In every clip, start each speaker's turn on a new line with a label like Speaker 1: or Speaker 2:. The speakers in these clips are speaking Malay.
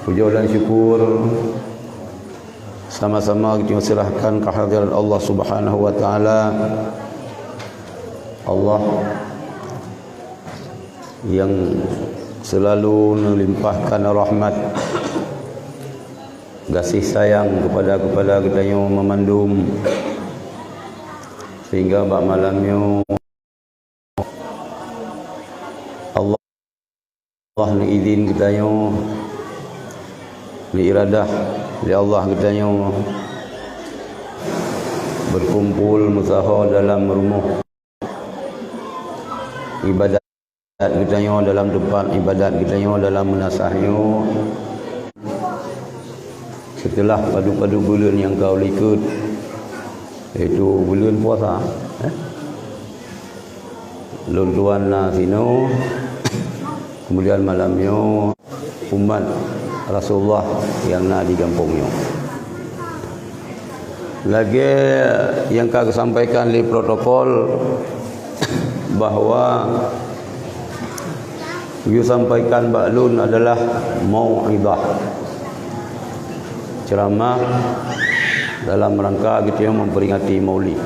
Speaker 1: Puja dan syukur sama-sama kita serahkan kehadiran Allah Subhanahu wa taala. Allah yang selalu melimpahkan rahmat, kasih sayang kepada kita yang memandum, sehingga bak malamnya Allah ni izin kita yang iradah li Allah kita yang berkumpul musaha dalam rumah ibadat kita yang dalam tempat ibadat kita yang dalam menasahnya setelah padu-padu bulan yang kau ikut, iaitu bulan puasa, lun tuan na sino, kemudian malamnya umat Rasulullah yang na di kampungnya. Lagi yang kau sampaikan di protokol bahawa you sampaikan baklun adalah mau'izah, ceramah dalam rangka kita yang memperingati Maulid.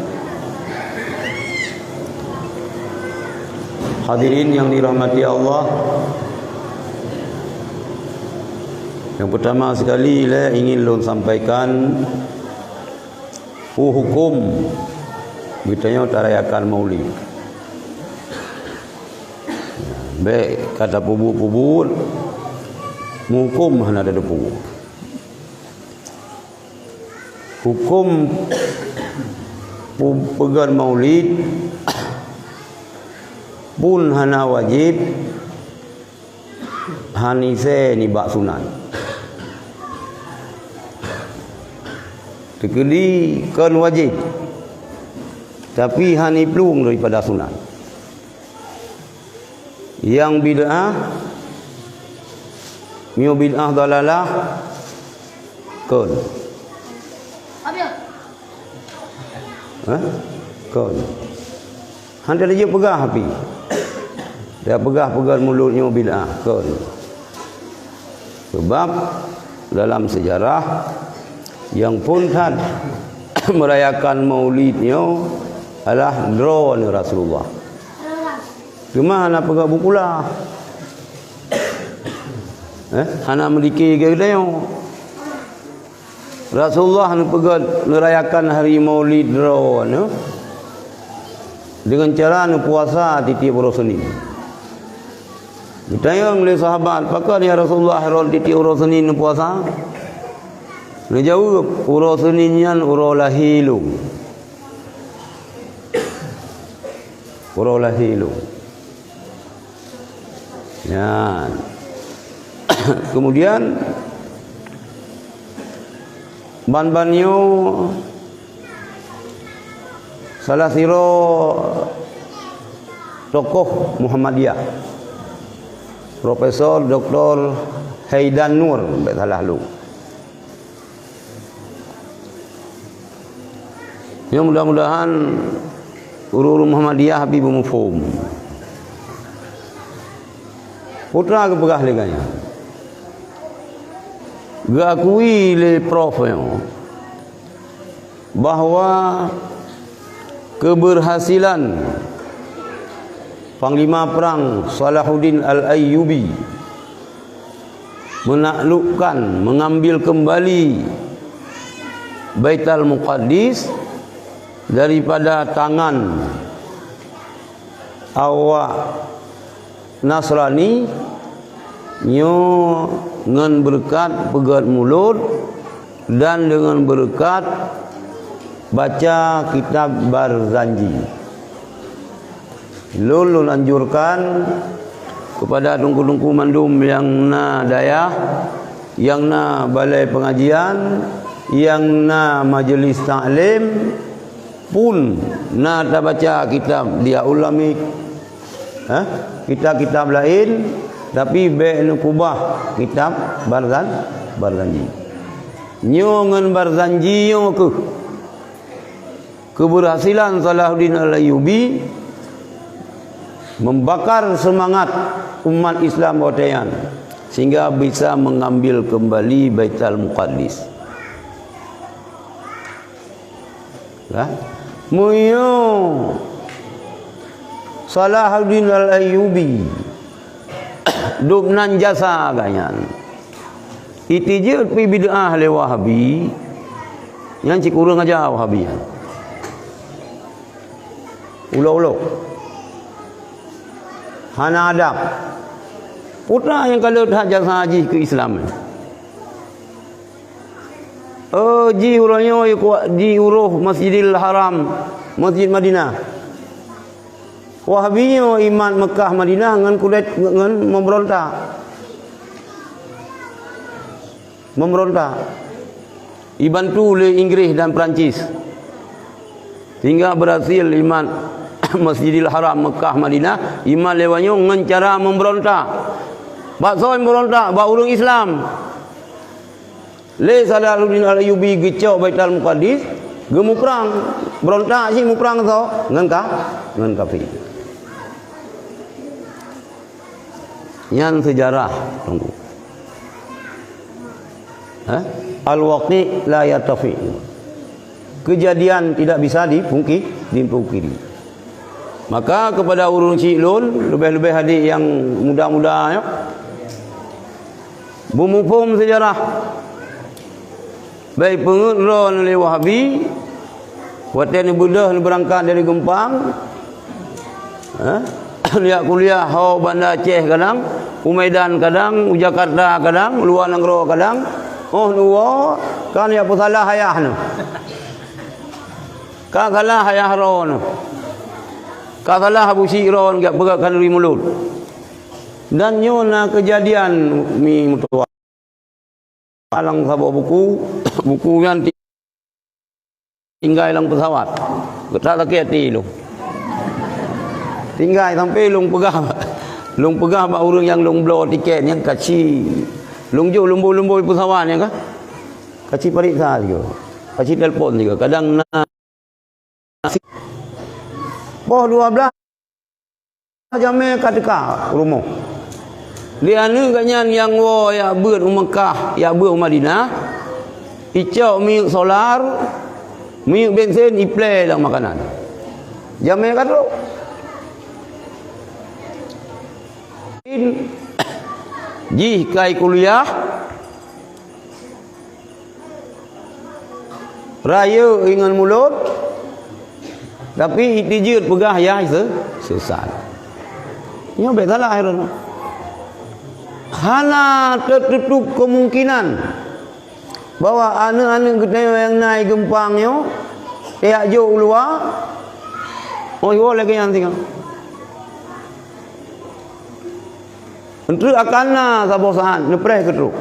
Speaker 1: Hadirin yang dirahmati Allah, yang pertama sekali saya ingin lun sampaikan hukum kita yang tarayakan Maulid. Baik kata pubu-pubu hukum hana ada pubu. Hukum pegan Maulid pun hana wajib, hanise ni bak sunat. Tekedi kan wajib, tapi hani pelung daripada sunat. Yang bid'ah, mio bid'ah dalalah kan. Kan. Handa dia pegah api. Dia pegah-pegah mulutnya bid'ah kan. Sebab dalam sejarah yang puntat merayakan maulidnya adalah drone Rasulullah. Cuma nak pegah bukulah. Hana memiliki gedenya. Rasulullah nak pegah merayakan hari maulid drone dengan cara nak puasa titik urus Senin. Ditanya oleh sahabat, apakah ya Rasulullah rol titik urus Senin nak puasa? Dia jawab, urus Seninnya urolahilu. Urolahilu. Ya. Kemudian ban-banyo salah siro tokoh Muhammadiyah, Profesor Dr. Haidan Nur, tak salah lu. Yang mudah-mudahan uru Muhammadiyah Habibul Mufhum putra kepegah leganya gakui le prof bahawa keberhasilan Panglima Perang Salahuddin Al-Ayyubi menaklukkan, mengambil kembali Baitul Muqaddis daripada tangan awak Nasrani nyo dengan berkat pegat mulut dan dengan berkat baca kitab Barzanji. Lulun anjurkan kepada tungku-tungku mandum yang na dayah, yang na balai pengajian, yang na majlis ta'lim pun na baca kitab dia ulami, kitab-kitab lain, tapi be kubah kitab Barzanji. Nyongan Barzanji yo keberhasilan Salahuddin Al-Ayyubi membakar semangat umat Islam botean sehingga bisa mengambil kembali Baitul Muqaddis. Lah, muyo Salahuddin Al-Ayyubi dubnan jasa ganyan. Iti je pi bid'ah le Wahabi yang cik urang aja Wahabi. Ulo-ulo. Hana adab. Putra yang kalau dah jasa haji ke Islam. Ji urangnya di uruh Masjidil Haram, Masjid Madinah. Wahabinya iman Mekah Madinah dengan kulit dengan memberontak. Dibantu oleh Inggris dan Perancis. Sehingga berhasil iman Masjidil Haram Mekah Madinah, iman lewatnya dengan cara memberontak. Bakso memberontak, bak urang Islam. Le Salahuddin Al-Ayyubi gecok Baitul Muqaddis, gemu perang, berontak sih mu perang tu dengan kafir. Yang sejarah tunggu. Al-waqi la yatafi. Kejadian tidak bisa dipungkiri. Maka kepada urung Cik Lun, lebih-lebih adik yang muda-muda ya, bumupum sejarah baik pengeron oleh Wahabi, watan budah berangkat dari Gempang, lihat kuliah hau Bandar Aceh kadang, Umaidan kadang, Jakarta kadang, luar negara kadang. Oh nuwa kan ya salah hayah nu. Ka salah hayah ron. Ka salah Abu Syirron gak bergerakkan dari mulut. Dan nyona kejadian mi mutua. Alang sabuk buku yang tinggal dalam pesawat. Tak sakit lu. Tinggal sampai long pegah bak urang yang long blow tiket yang kecil. Long jo lumbu pesawat ya kah? Kecil periksa juga. Kecil telefon juga. Kadang boh 12 jamnya kadeka rumah. Dia ni kanyan yang wo ya beut Mekah, ya beut Madinah. Icau minyak solar, minyak bensin iple dalam makanan. Jamnya kata Ji kai kuliah raya dengan mulut tapi itijut pegah ya sesat. Nya bet salah akhirnya. Hana tertutup kemungkinan bahwa anak-anak kita yang naik Gempangnya tiak jauh luar. Oh yo lagi yang tinggal. Untuk akanlah sabosan nepres ketruk.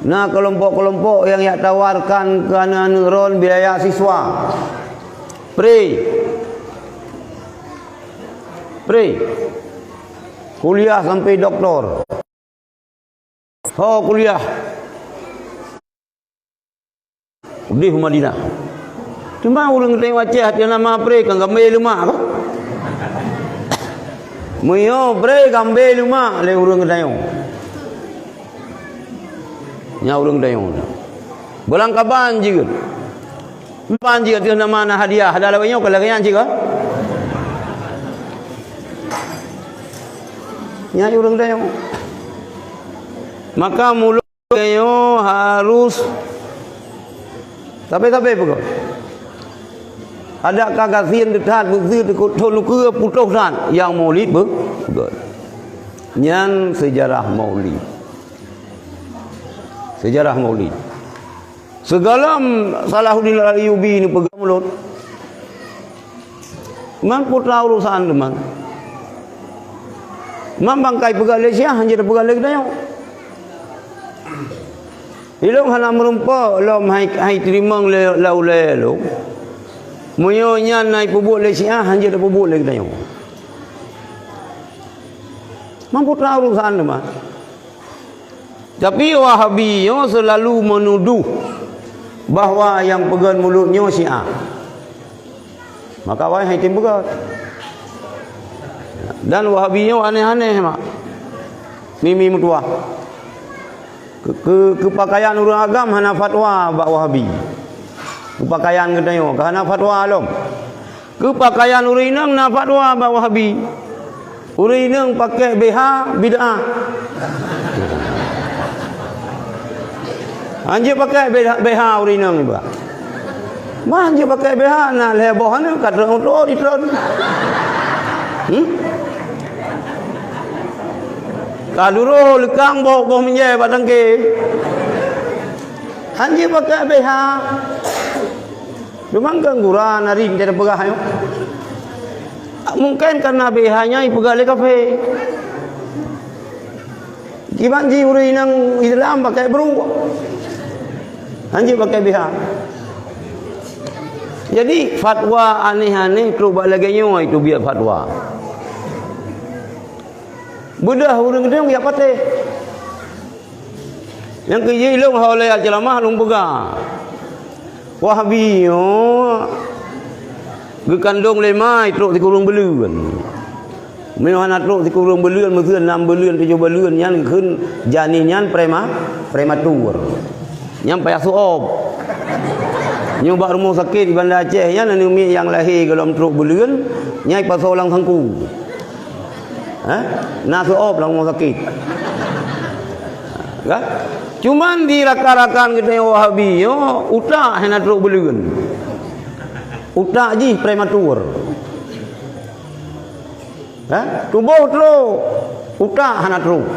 Speaker 1: Nah kelompok-kelompok yang tawarkan ke anak-anak ron biaya siswa. Pre. Kuliah sampai doktor. Kuliah. Di Madinah. Cuma orang tengok Aceh dia nama pre kan gambar rumah apa? Muyo bre gambe luma le urang dayong. Nya urang dayong. Bolang kaban juga. Pan juga dia nama na hadiah, ada lawanyo kalagayan juga. Nya urang dayong. Maka mulut kayo harus tapi pokok. Ada kagasian dekat begitu toluk putusan yang maulid betul. Yang sejarah maulid. Segala Salahuddin Al-Ayyubi ini pegang mulut. Man putra urusan teman. Man bangkai pegang Malaysia hanya pegang lagi dah. Ilong hana merumpa lom hai terima laulai lo. Munyonya naik pubuk le Syiah hanya ada pubuk lagi tayong. Mampu tahu urusan teman. Tapi Wahabi yo selalu menuduh bahawa yang pegang mulutnya Syiah. Maka wahai tim pegang. Dan Wahabi yo aneh-aneh mak. Mimi mutua. Kepakaian orang agam hana fatwa bak Wahabi. Kepakaian katanya hana fatwa lom. Kepakaian orang inang na fatwa bak Wahabi. Orang inang pakai BH bid'ah. Anjir pakai BH orang inang ni ba. Anjir pakai BH na leboh ni kata untuk ditron. Kaduro lekang boh menye batang ke. Anjir pakai BH. Memang gangguran hari ni ada pegah ayo. Mungkin karena BH-nya pegah le kafe. Kiban ji urang nang Islam pakai bru. Anjir pakai BH. Jadi fatwa aneh-aneh cuba lagi nyo itu biar fatwa. Budah urang gedeng ya pate. Yang ke ilung oleh ceramah lung pega. Wahabi yo gekandong lemai truk dikurung beleun. Mewana truk dikurung beleun meukeun 6 beleun 7 beleun nyan keun janin nyan prematur. Nyam payah suop. Nyoba rumah sakit di Banda Aceh nya umi yang lahir dalam truk beleun nyai pasolang sangku. Nak suop dalam rumah sakit. Kan? Cuman diraka-rakan kita Wahabi yo utak hena truk beleun. Utak ji prematur. Tubuh truk utak hena truk.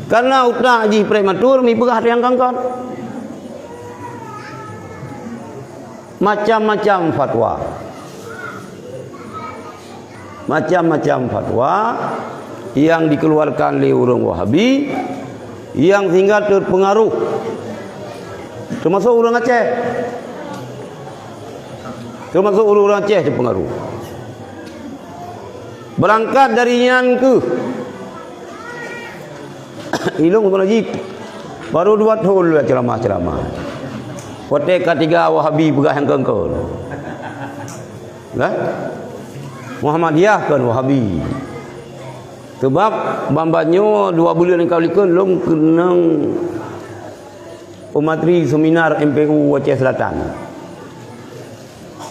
Speaker 1: Karena utak ji prematur mi pegah yang kangkon. Macam-macam fatwa. Macam-macam fatwa yang dikeluarkan oleh orang Wahabi yang sehingga terpengaruh termasuk orang Aceh. Termasuk orang Aceh terpengaruh. Berangkat dari yang ke ilung lagi baru 2 tahun ceramah-ceramah. Kote ketiga Wahabi pegah yang kengkol. Nah, Muhammadiyah kan Wahabi. Sebab bambanyo 2 bulan yang kali kan lom kenang umatri seminar MPU Aceh Selatan.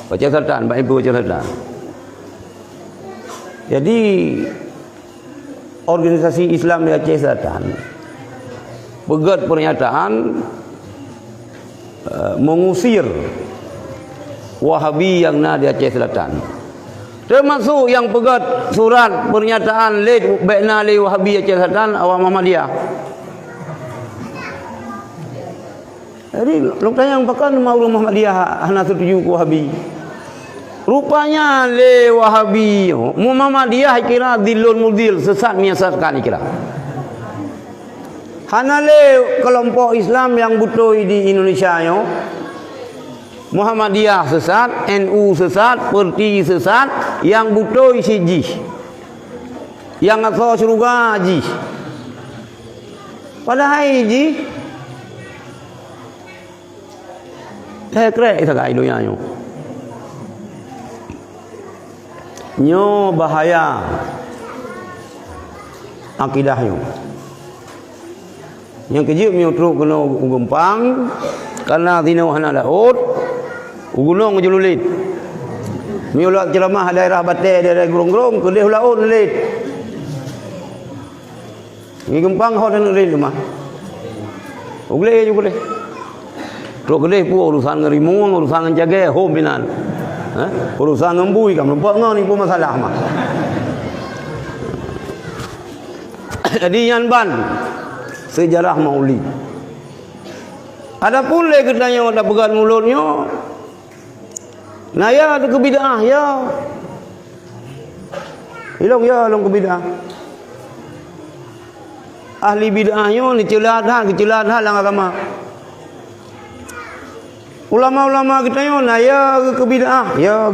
Speaker 1: Aceh Selatan, MPU Aceh Selatan. Jadi organisasi Islam di Aceh Selatan pegat pernyataan mengusir Wahabi yang ada di Aceh Selatan. Termasuk yang pegat surat pernyataan baikna li Wahabi Aceh Selatan awam Muhammadiyah. Jadi long tanya pakan mau Muhammadiyah hana setuju ku Wahabi. Rupanya le Wahabi Muhammadiyah kira dilun mudil sesat menyesatkan kira. Hana le kelompok Islam yang butuh di Indonesia yo. Muhammadiyah sesat, NU sesat, Perti sesat, yang butuh siji. Yang asal surga ji. Padahal ji saya kira itu gak ilunya nyo. Nyo bahaya akidahnya. Yang kejip nyo truk kena gempang karena tino hana laut. Gunung jululit. Miulak ceramah daerah Bateh, daerah Gerong-gerong, kedeh laut nelit. Ni gempang hot nelit mah. Boleh je boleh. Truk kedeh pu urusan ngerimun, urusan jaga hom binan. Urusan ngembui kam lempak ngau ni pun masalah mah. Jadi yan ban sejarah Maulid. Adapun le kedanya ada pegat mulutnya. Nah ya ada kebidaah ya. Hilong ya long kebidaah. Ahli bid'ahnya ni kecelahan lang agama. Ulama-ulama kita yo nah ya kebidaah ya.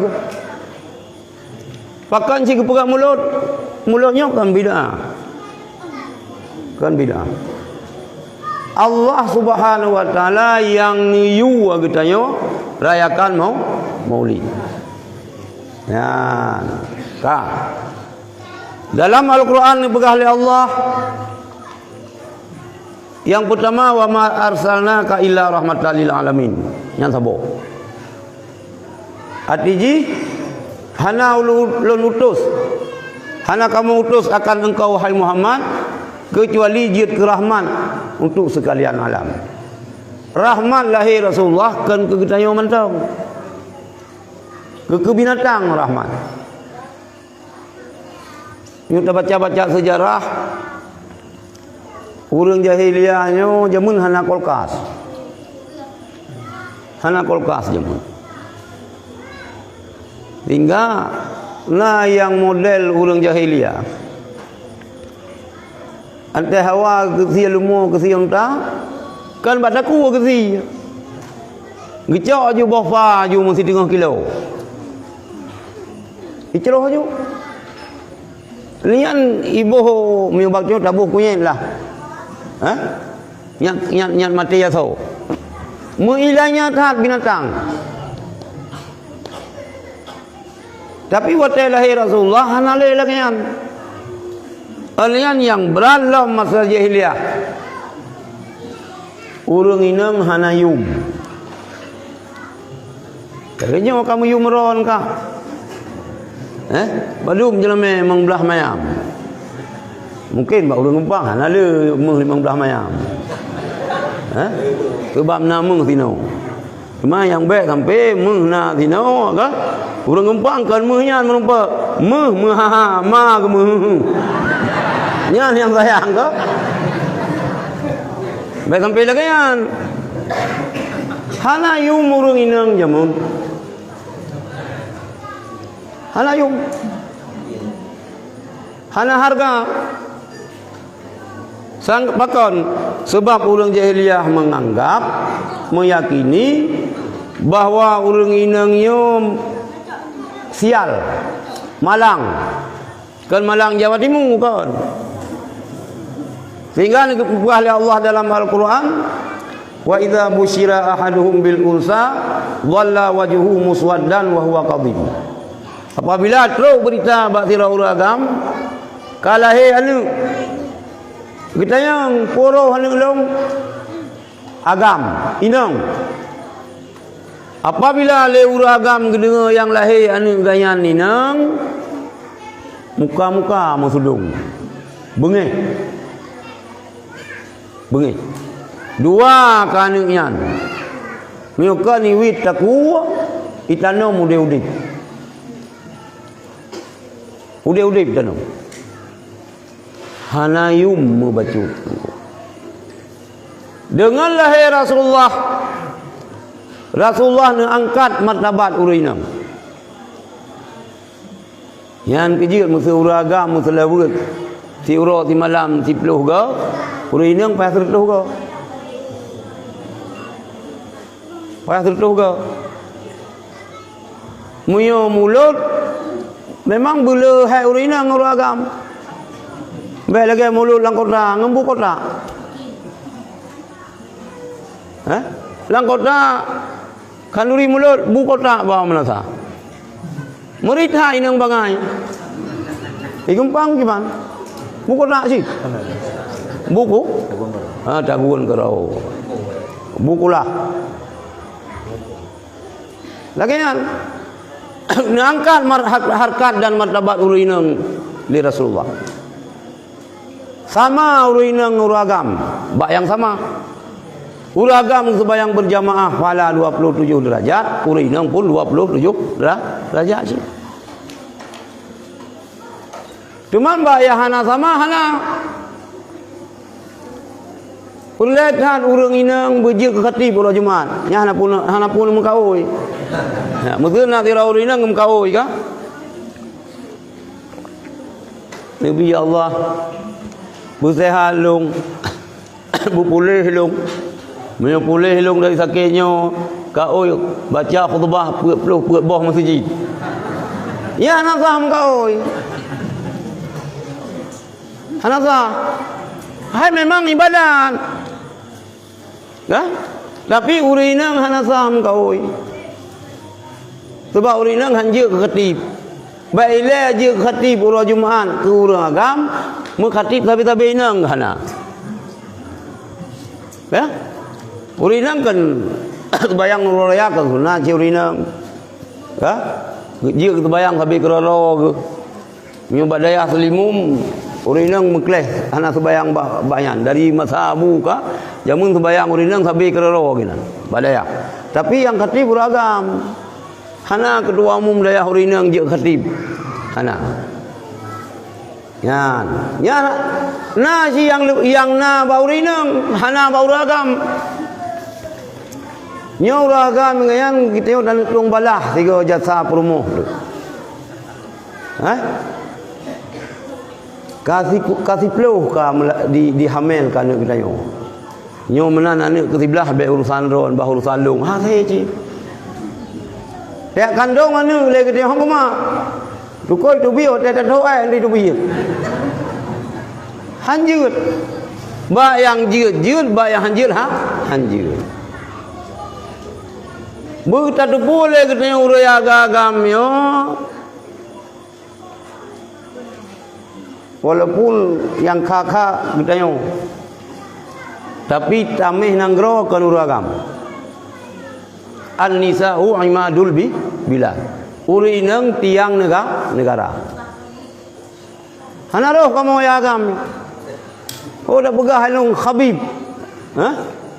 Speaker 1: Pakan si kepegat mulutnya kan bid'ah. Kan bid'ah. Allah Subhanahu wa taala yang niu kita yo rayakan Maulid. Ya, dalam Al-Quran dibegah oleh Allah Yang pertama, wa ma arsalnaka illa rahmatan lil alamin. Yang sabo. Atiji hana ulun utus. Hana kamu utus akan engkau wahai Muhammad kecuali jid ke rahmat untuk sekalian alam. Rahmat lahir Rasulullah kan ke kita yang mantau. Ke binatang rahmat. Kita baca-baca sejarah orang jahiliyahnya jamun hana kulkas. Hana kulkas jamun. Hingga nah yang model orang jahiliyah. Ante hawa kesi lumo kesi unta kan badaku kesi. Gecok ju bofa ju mesti 3 kilo. Iceroh ju. Lian ibu miubaknya tabuh kunyit lah. Ha? Nyat mati ya tau. Muilanya tahat binatang. Tapi waktu lahir Rasulullah hanale lagian. Alian yang beralam masa jahiliyah. Urang inang hanayum. Kayaknya kamu yumron kah? Badum jelame mengbelah mayam. Mungkin bak urang numpang hanale mengbelah mayam. Sebab nama tino. Cuma yang baik sampai na tino kah? Urang numpang kan mehnya menumpak. Ha ma ke meh. Nyan yang sayang ke? Baik sampai lagi kan. Hana yum urang inang jamun. Hana yum. Hana harga. Sang pakon sebab orang jahiliyah menganggap meyakini bahwa orang inang yum sial malang kan malang Jawa Timur kan sehingga dibuah oleh Allah dalam Al-Quran wa idza busyira ahaduhum bil unsa dhalla wajhuhu muswaddan wa huwa kadhib. Apabila terus berita baktira uragam kalahe anu kita yang poro anu long agam inang. Apabila le uragam gedenga yang lahir anu gayan ninang muka-muka masudung. Bengih. Bengih. Dua kanu yan. Muka ni wit taku itano mude-ude. Ude-ude itano. Hanayum membaca. Dengan lahir Rasulullah angkat martabat urinam. Yang kecil mesti uragam mesti lewat. Si uro si malam si peluh ke. Urinam payah tertuh ke. Payah tertuh ke. Muyo mulut memang boleh hai urinam uragam. Baik lagi mulut lang kota ngembu kota. Lang kota kanuri mulut bu kota bawa melasa. Merita inang bangai. Igumpang gimana? Bu kota sih. Buku? Tabuan kerau. Bukulah. Lagian mengangkat harkat dan martabat urinang di Rasulullah. Sama urinang uragam, bak yang sama. Uragam sebayang berjamaah pala 27 derajat, urinang pun 27 derajat sih. Cuman bak yang hana sama hana. Lihat urang inang berjil ke khatib pada Jumaat. Nya hana pun mengkawui. Ya, mungkin nak tira urang inang mengkawui kah? Nabi Allah bersehat long, berpulih long, pulih long dari sakitnya, kau baca khutbah peluk bawah masjid. Ya anak faham kau. Anak sah. Hai memang ibadat. Dah? Tapi urinang hana saham kau. Sebab urinang hanja ke khatib. Baiklah je khatib urang Jumaat ke urang agam, mu khatib tapi inang hana. Ya. Urinang kan bayang nuraya kan sunah ci urinang. Ya. Jika kita bayang habis keroro ke. Nyoba daya selimum urinang mekleh anak sebayang bayan dari masa abu ka jamun sebayang urinang habis keroro gina. Badaya. Tapi yang khatib beragam. Hana kedua umum daya urinang je khatib. Hana. Yan. Ya. Na si yang na baurinang hana bauragam. Nyo ragam ngayan kita dan tung balah tiga jasa promo. Kasih peluh ka di hamil ka anak kita nyo menan anak ke sebelah be urusan ron bah urusan long ha saya ci. Ya kandung anu le kita hang kuma. Tukoi tu bio te tahu ai di tu bio. Hanjut. Ba yang jut ba yang hanjut hanjut. Bu tak boleh kita urai agam yo. Walaupun yang kakak kita yo. Tapi tamih nanggro kan uragam. An-nisa'u imadul bilad. Uri nang tiang negara. Hanaroh kamu ya agam. Oh dah pegah nang Habib.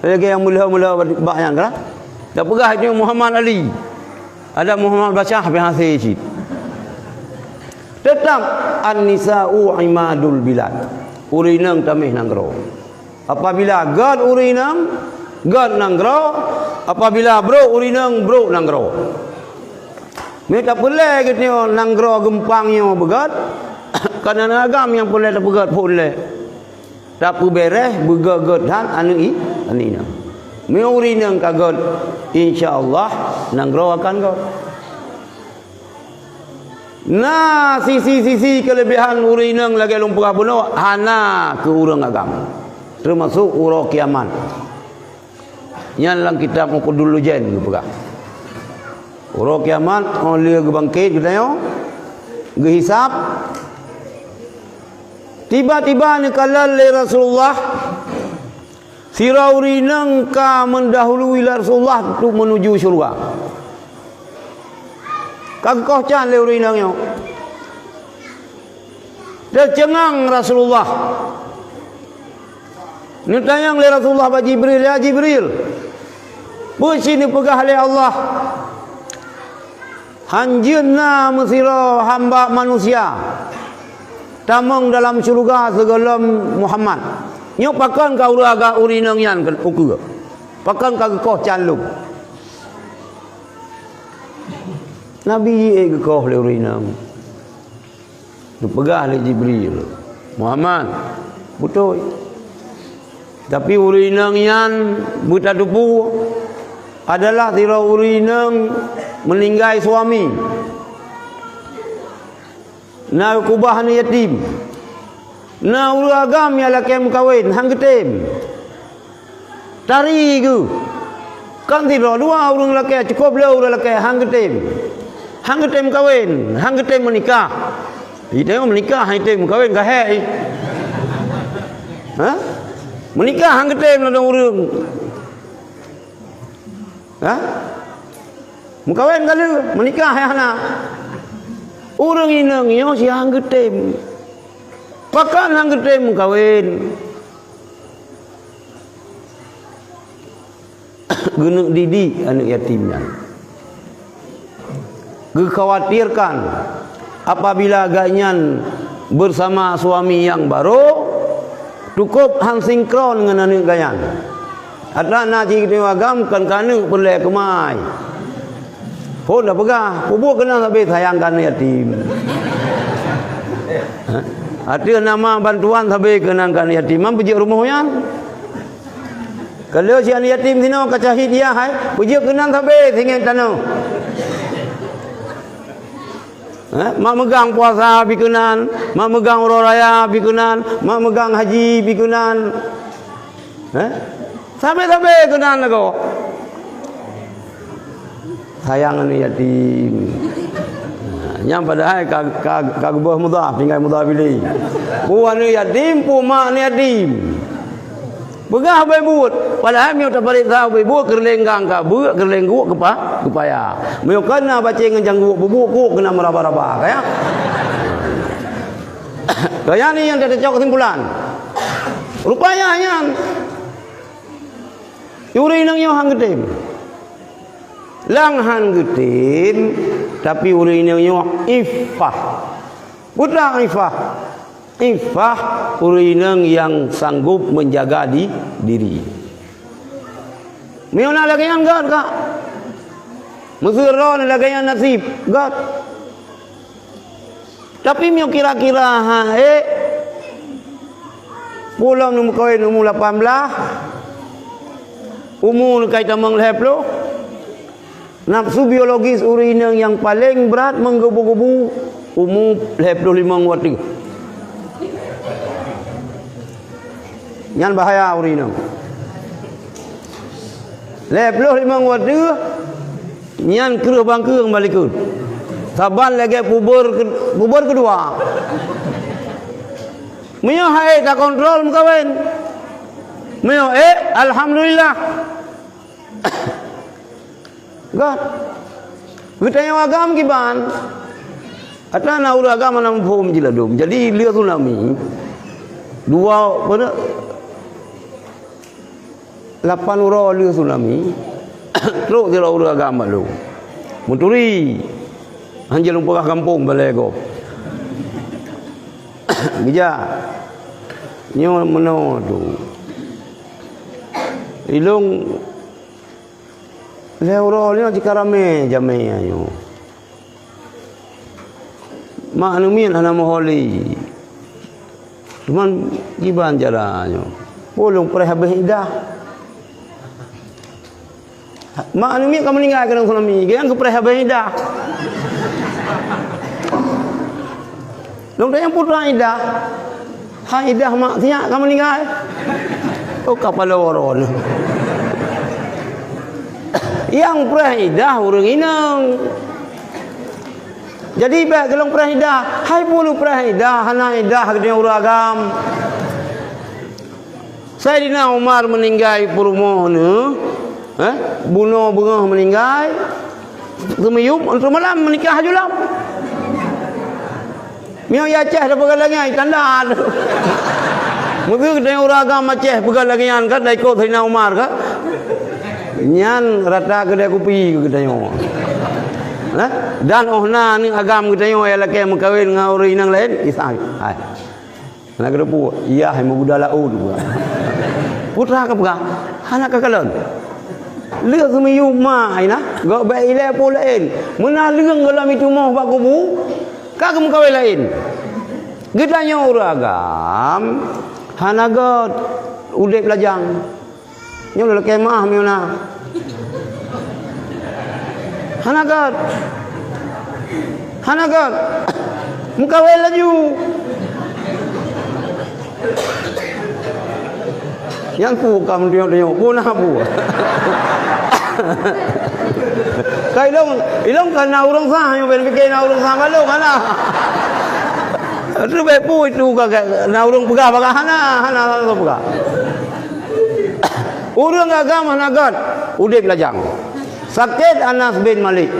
Speaker 1: Lagi yang mula-mula bahyan kan? Dah pegah itu Muhammad Ali. Ada Muhammad Bashar bin Hasid. Tetap an-nisa'u imadul bilad. Urinang tamih nanggro. Apabila god urinang, god nanggro. Apabila bro urinang, bro nanggro. Mereka boleh gitu nanggro gempangnya begat. Karena agam yang boleh tak begat boleh. Tak beres begat dan anu ini. Urinang kagot, insya-Allah nanggro akan god. Nah, sisi kelebihan urinang lagi lumpur bunuh hana ke urang agam. Termasuk urang kiamat. Yang dalam kitab Muqaddul Lujen juga. Urang kiamat oleh bangkit kita yo. Gehisap. Tiba-tiba ni kalal Rasulullah siraurinang ka mendahului Rasulullah untuk menuju syurga. Kagoh can le urinang yo. Tercengang Rasulullah. Ni tanyang le Rasulullah ba Jibril, ya Jibril. Bu sini pegah le Allah. Hanjeunna mesira hamba manusia. Tamang dalam syurga segala Muhammad. Nyo pakan ka uraga urinang yan kan ukur. Pakan ka goh can lu. Nabi ke kau le urinang. Tu pegah le Jibril. Muhammad betul. Tapi urinang yan buta tupu adalah tira urinang meninggai suami. Na kubah ni yatim. Na uragam ya lakem kawin hang getem. Tari ku. Kan tira dua urang laki cukup le urang laki hang getem. Hang getem kawin, hang getem menikah. Itu menikah, hang getem kawin gahe. Ha? Menikah hang getem lah urang. Ha? Mukawin kali menikah ya anak. Urang inang yo si hang getem. Pakan hang getem kawin. Guna didik anak yatimnya. Dikhawatirkan apabila ganyan bersama suami yang baru cukup hang sinkron dengan anak ganyan. Ada naji kita agam kan kanu perle kemai. Ho dah pegah, kubur kena sampai sayangkan yatim. Ada nama bantuan sampai kenangkan yatim. Man puji rumah yan. Kalau si anak yatim sino kacahid dia hai, puji kenang sampai tinggal tanah. Mak megang puasa bikunan, mak megang raya bikunan, mak megang haji bikunan. Sampai kunan lagu. Sayang ni yatim. Yang padahal kagubah mudhaf tinggal mudhaf pilih. Puan ni yatim, mak ni yatim. Begah bayi buat. Padahal miu tak balik tahu bayi buat kerlenggang ka buat kerleng gua kepaya. Miu kena baca ngenjang gua bubuk kena meraba-raba kaya. Kaya ni yang tidak cocok kesimpulan. Rupanya yang uri nang yo hang getim. Lang hang getim tapi uri nang yo ifah. Putra ifah. Ifah urinang yang sanggup menjaga diri. Miu nak lagi yang God kak. Mesra nak lagi yang nasib God. Tapi miu kira-kira pulang nombor kawin umur 18. Umur kaitan mengheplo. Nafsu biologis urinang yang paling berat menggebu-gebu umur 25 waktu. Yang bahaya urinang. 25 waktu yang kerah bangkang balik ke. Saban lagi pubur kedua. Mio hai tak kontrol mukawin. Mio alhamdulillah. God. Kita yang agam kiban. Atau na uru agama nam phom jiladum. Jadi lia tsunami. Dua pada 8 uro lia tsunami. Teruk dia uru agama lu. Muturi. Hanjil umpah kampung balego. Bija. Nyo meno tu. Ilung leuro ni cikarame jame ayo. Mak anumin ana moholi. Cuman giban jalannya. Bolong perhabis dah. Mak anumin kamu meninggal kena tsunami. Yang ke perhabis dah. Long yang putra idah. Ha idah mak siap kamu meninggal. Oh kapal waron. Yang perhidah urang inang. Jadi baik gelong perhidah, hai bulu perhidah, hana idah dia uragam. Sayyidina Umar meninggal perumoh ni. Bunuh bengah meninggal. Semiyum untuk malam menikah julam. Mio Aceh dah pegang lagi tanda. Mungkin dia uragam Aceh pegang lagi kan dah ikut Sayyidina Umar kan. Nyan rata kedai kopi kedai. Dan ohna ni agam kedai yang laki mengkawin dengan orang inang lain kisah. Hai. Nak kedepu iya hai muda laut. Putra ka pegang. Anak kakalon. Lek semiyu mai nah. Gak baik ile pulain. Mena leung dalam itu mau bak kubu. Ka mengkawin lain. Gedanya orang agam. Hanagot udek lajang. Nyo lek kemah miuna. Hanagat. Muka wel laju. Yang pu kam tengok pun apa. Kai ilong kan urang sah yang fikir urang sah malu kana. Tu be pu itu ka urang pegah hana pegah. Urang agama hanagat udek lajang. Sakit Anas bin Malik,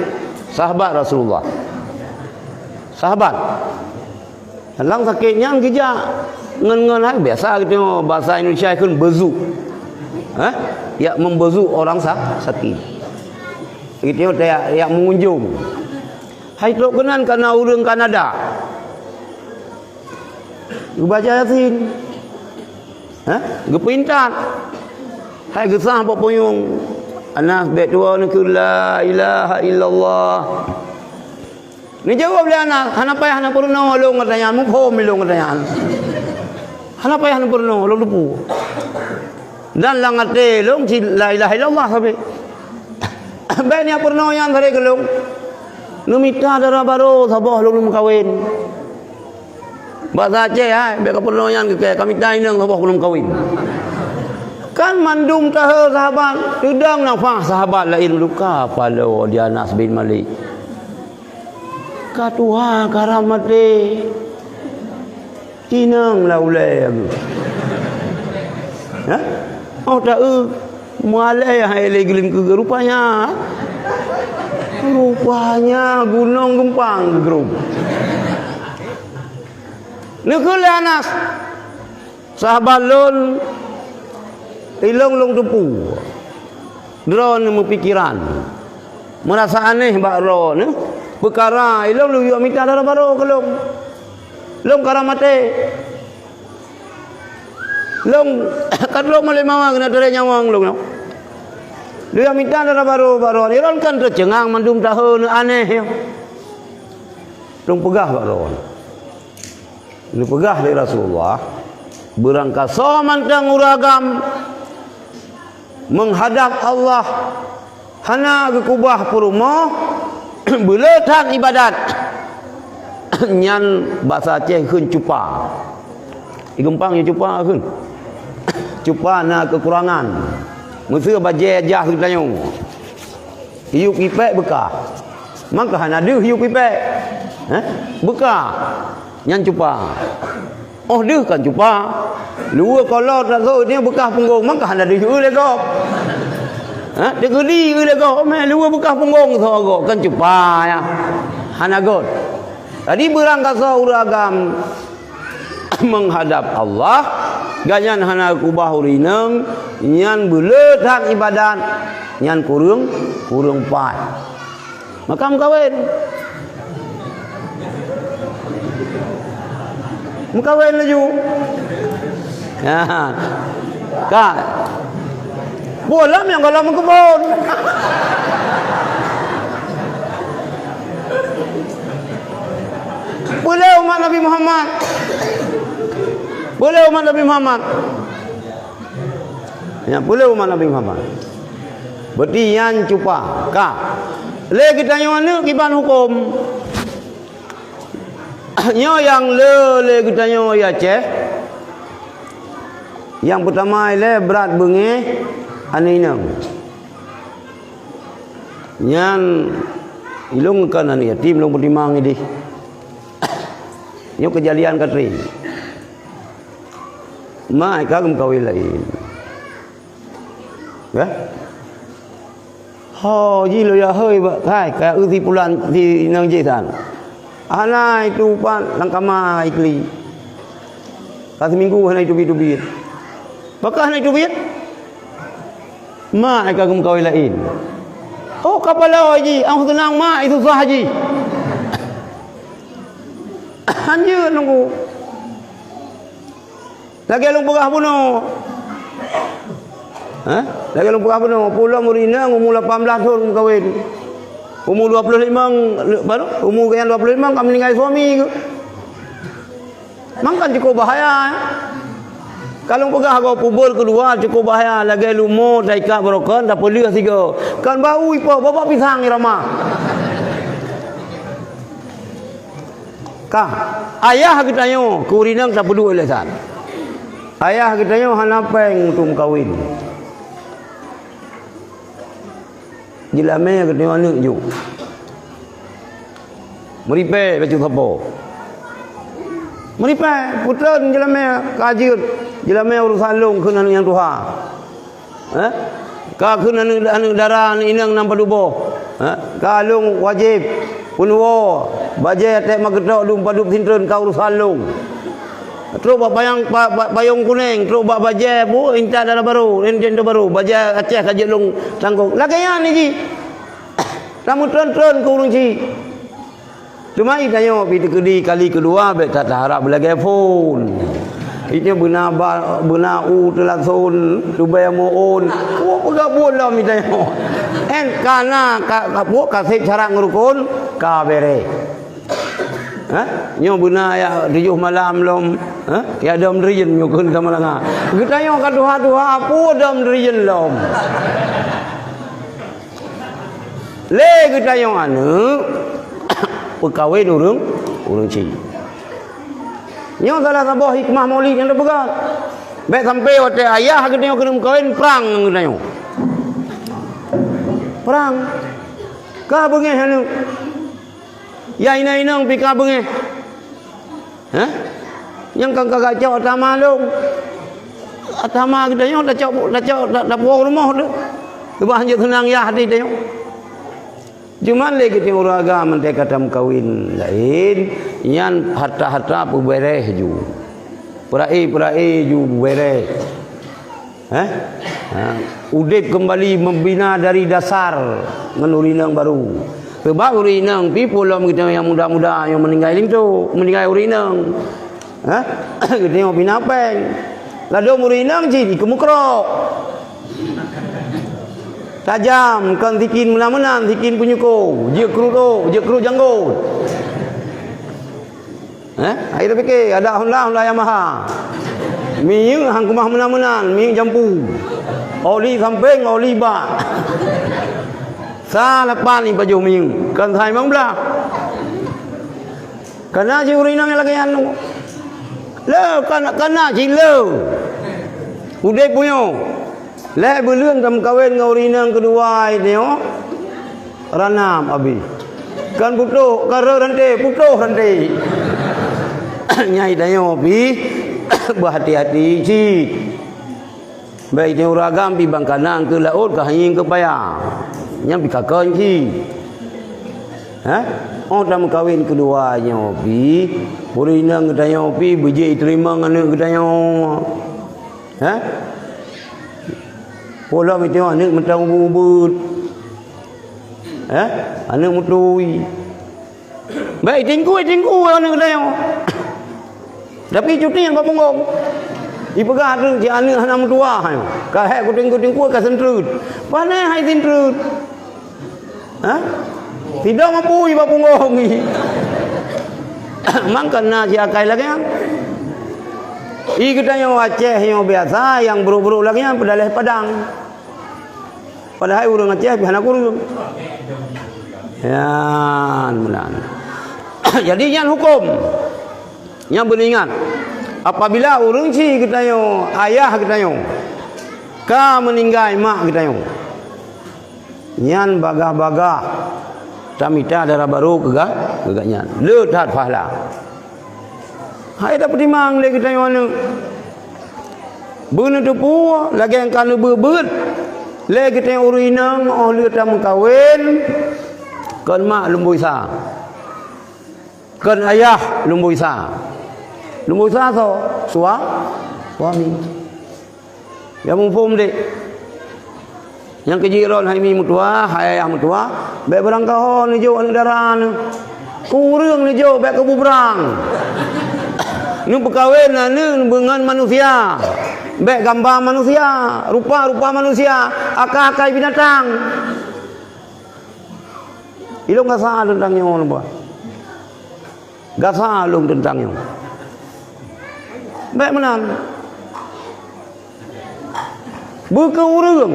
Speaker 1: sahabat Rasulullah. Sahabat. Lang sakitnya kerja ngen-ngen biasa gitu bahasa Indonesia kan bezu. Ya membezu orang sakit. Itu dia mengunjung. Hai tok kenan kana urang Kanada. Baca Yasin. Gepintat. Hai gesah apa puyung. Anas bet dua ni la ilaha illallah. Ni jawab dia anak, hana payah hana purno long katanya, mu phom long katanya. Hana payah hana purno long depu. Dan langate long si la ilaha illallah sabe. Be ni purno yang thare gelong. Nu mita dara baro sabah long kawin. Bahasa Aceh ai, be ka purno yang ke kami tai nang sabah belum kawin. Kan mandum tahu sahabat sedang nafas sahabat lain luka pada dia Anas bin Malik. Katuha karamate tinang laulai. Oh tak mualai hai legelin ke rupanya. Rupanya gunung gempang grup. Nekul Anas. Sahabat lon ilong tepu. Drone mempikiran. Merasa aneh bak ro ne. Perkara ilong lu yo minta darah baru kelong. Long karamate. Long kadlo malai mawang kena tere nyawang long. Dia minta darah baru ilong kan tercengang mandum tahun aneh. Long pegah bak ro. Lu pegah dari Rasulullah berangkat somantang uragam menghadap Allah hana ke kubah perumoh beletak ibadat nyan bahasa Aceh keun cupa igempang cupa keun cupa na kekurangan mesti baje jah kitanyong hiup ipek bekah maka hana deuh hiup ipek bekah nyan cupa. Oh dia kan cupa. Luar kalau tak tahu dia bekas punggung maka hendak dia legok. Dia geli legok. Mai luar bekas punggung tu kan cupa ya. Hanagot. Tadi berangkat uragam menghadap Allah. Ganyan hana kubah urineng nyan beletak ibadat nyan kurung pat. Makam kawin. Mengkawin laju. Ya. Kak. Bolam yang kalau mengkebun. Boleh umat Nabi Muhammad. Boleh umat Nabi Muhammad. Ya, boleh umat Nabi Muhammad. Berarti yang cupa. Kak. Le kita nyuana kiban hukum. Nyo yang le kita nyo ya Aceh. Yang pertama le berat bengi aninang. Nyan ilung kan ani yatim long bertimang ini. Nyo kejadian katri. Mai kagum kawin lain. Ya? Ho ji lo ya hơi ba thai ka ư thi pulan thi nang ji tan. Ana itu pan langkama ikli. Kasih minggu ana itu bit. Bakah ana itu bit. Ma kagum kawin lain. Oh kapala haji, ang tenang ma itu sah haji. Anjir nunggu. Lagi long pegah bunuh. Lagi long pegah bunuh. Pulang murina umur 18 tahun kawin. Umur 25 baru umur yang 25 kami meninggal suami ke. Mangkan cukup bahaya. Kalau pegah kau pubul kedua cukup bahaya lagi lumo daika broken tak perlu siga. Kan bau ipo bapak pisang irama. Kah ayah kita nyo kurinang tak perlu lesan. Ayah kita nyo hanapeng tum kawin. Jilame ke tengok anak ju. Meripe baju sapo. Meripe putra jilame kajir. Jilame urusan long keun yang tuha. Ka keun anu darah inang nampa dubo. Ka long wajib punwo baje tek magetok dum padup sintreun ka urusan long. Terus bayang kuning, terus baje bu inta darah baru, enten baru, baje Aceh kaje long tanggung. Laganya ni ji. Kamu tron ke urung ci. Cuma itanya pitu kedi kali kedua bet tak harap lagi phone. Itu benar telakson dubai moon. Oh pegak bola mitanya. En kana kapu kasih cara ngurukun ka bere. Nyo benar ya 7 malam lom. Ya dom riyen nyukun sama langa. Kitanya kaduha-duha apa dom riyen lom. Le kita yang anu perkawin urung ci. Nyo salah sabah hikmah maulid yang berpegang. Baik sampai waktu ayah kita yang kena kawin perang kita yang. Perang. Ka bengi anu. Ya ina-ina pi ka bengi. Yang kang kagak cak utama long. atama kita yo dah puang rumah tu. Lebah hanya tenang ya hati dia. Cuma lagi kita uraga mentek kata kawin lain, yang harta-harta berbereh ju. Perai ju berbereh. Udip kembali membina dari dasar menurinang baru. Sebab urinang pi pulang kita yang muda-muda yang meninggal itu, meninggal urinang. Kita yang bina peng. Lalu urinang ji dikemukrok. Tajam kan tikin menan-menan, tikin punyuko, je kru janggut. Air fikir ada Allah yang maha. Mi hang kumah menan-menan, mi jampu. Oli samping, oli ba. Sa lepas ni baju mi. Kan thai mang bla. Kana ji urinang lagi anu. Le kana ji le. Udai punyo. Le belun tam kawin ngau rinang kedua ini ranam abi. Kan putu karo rante putu rante. Nyai dayo bi berhati-hati ci. Baik dia uragam pi bangkanang ke laut ke hanying ke paya. Nyam pi kakon ci. Tam kawin keduanya bi urinang dayo bi beje terima ngane kedayo. Pola mi tengok anak mentang ubud. Anak mutui. Baik tingku anak dia. Tapi cuti yang papungong. Ipegah tu si anak anak mutua hayo. Ka hek kuting-kuting ka sentrut. Pane hai sentrut. Tidak mampu papungong ni. Mangkana si akai lagi kan. Kita yang Aceh yang biasa, yang buruk-buruk lagi yang pedalih Padang. Padahal orang Aceh pihak kurung. Ya, mulan. Jadi yang hukum, yang beringat, apabila orang si kita yang ayah kita yang, ka meninggal mak kita yang, yang bagah-bagah, tamita darah baru kegaknya, letat pahala. Hai dapat timang lagi kita yang mana? Benar tu pun lagi yang kalau berbet, lagi kita yang urinang, oleh tamu kawin, kan mak lumbu isa, kan ayah lumbu isa so suami. Yang mufum dek, yang kejiran hai mi mutua, hai ayah mutua, baik berangkah ni jo anu darah ni, kurang ni jo baik kebubrang. Ini perkahwin ni dengan manusia. Baik gambar manusia, rupa-rupa manusia, akal-akal binatang. Ilung gasa tentangnya orang buat. Gasa ilung tentangnya. Baik menang. Berkeurang.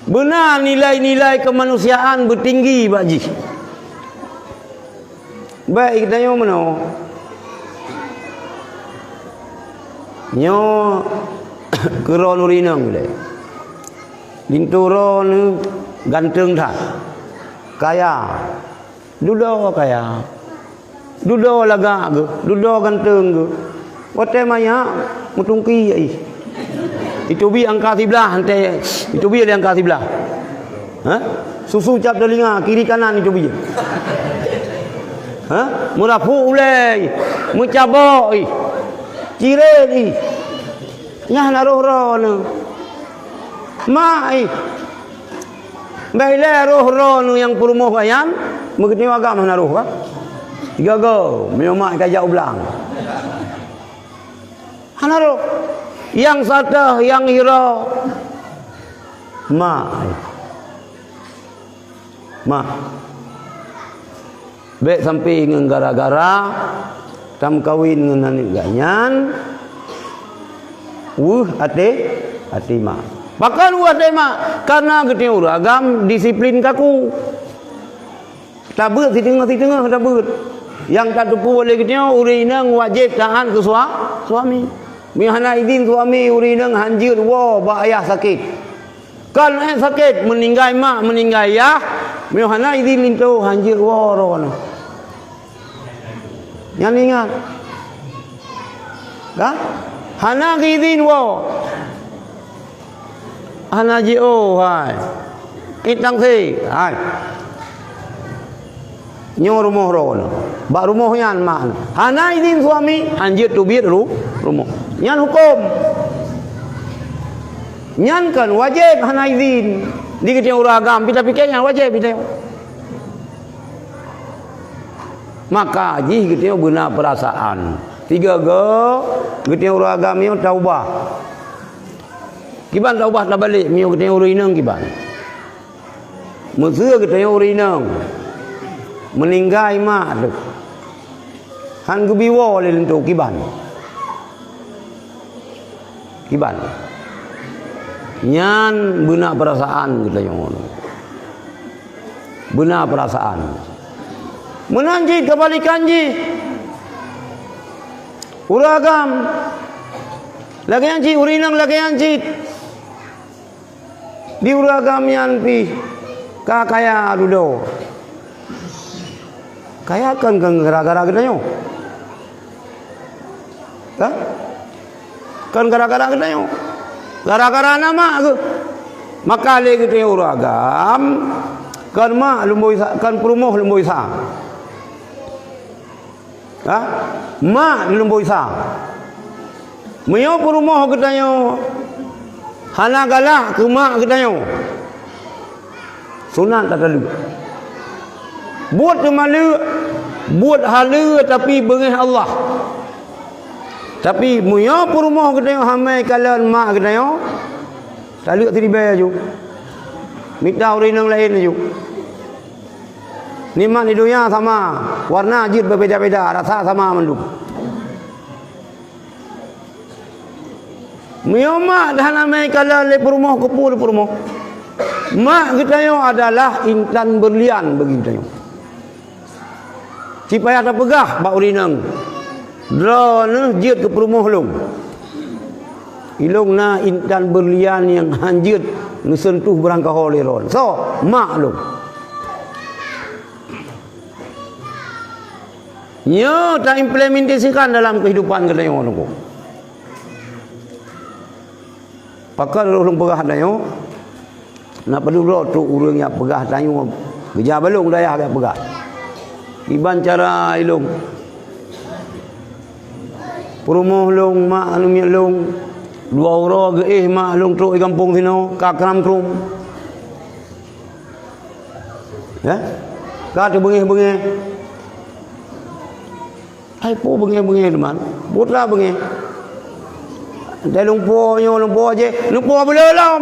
Speaker 1: Benar nilai-nilai kemanusiaan bertinggi baji. Baik kita yang mana? Nyo keron urinang le. Linturon ganteng dah. Kaya. Dudo kaya. Dudo laga ke, dudo ganteng ke. Ote maya mutungki ai. Itu bi angka sebelah ante. Itu bi ada angka sebelah. Susu cap telinga kiri kanan itu bi. Murafu ulai, mucabok i. Cire ni. Nyah naruh-roh ni. Mai. Baile roh-roh ni yang perumuh bayan, mengeti agak mana roh ka? Tiga go, memang kajak ulang. Hanaruh. Yang satah, yang hira. Ma. Baik sampai dengan gara-gara tam kawin dengan anak ganyan. Hati mak. Bahkan ate mak karena gede uragam disiplin kaku. Tabut si tengah tabut. Yang tak tupu boleh gede urinang wajib tahan ke suami. Mihana idin suami urinang hanjir wa ba ayah sakit. Kan sakit meninggal mak meninggal ayah. Mihana idin lintu hanjir wa rono. Yang ingat. Kan? hana gidin wo hana jio hai itang si hai nyo rumah ron ba rumah yan ma hana izin suami anjir tu biar rumah nyan hukum nyan kan wajib hana izin di kita uragam kita pikirnya wajib kita maka haji kita benar perasaan tiga kita uragam yo taubah kiban taubah tak balik mio kita urinang kiban musir kita urinang meninggai mak tu han gebiwo le lentu kiban nyan benar perasaan kita yang benar perasaan menanji kebalikanji uragam lagi anji urinang lagi anji di uragam yan pi kakaya dudo kaya kan gara-gara kita nyo kan gara-gara kita nyo gara-gara nama ke maka le kita uragam kan mak lumboy kan perumoh lumboy sa mak lumboy sa meyo perumoh kita nyo hana galak ke mak kita nyo sunat tak ada buat malu buat hala tapi bengih Allah tapi meyo perumoh kita nyo hamai kalan mak kita nyo tak ada tiba ju minta urinang lain ju nikmat di dunia sama warna jid berbeza-beza rasa sama menduk meyo mak dah hamai kalan le perumoh kepul perumoh mak kita nyo adalah intan berlian bagi kita nyo si payah tak pegah bak urinang drone jid ke perumoh long ilong na intan berlian yang hanjit nusentuh berangkah holeron so mak long nyo tak implementasikan dalam kehidupan kita yang orang pakar orang pegah dayo nak perlu tu urang yang pegah dayo geja balung daya agak pegah iban cara ilung perumoh long mak anu mi long dua orang ge mak long truk di kampung sino kakram trum ya ka tu bengih-bengih ai po bengih-bengih teman putla bengih dah lumpur je lumpur belelam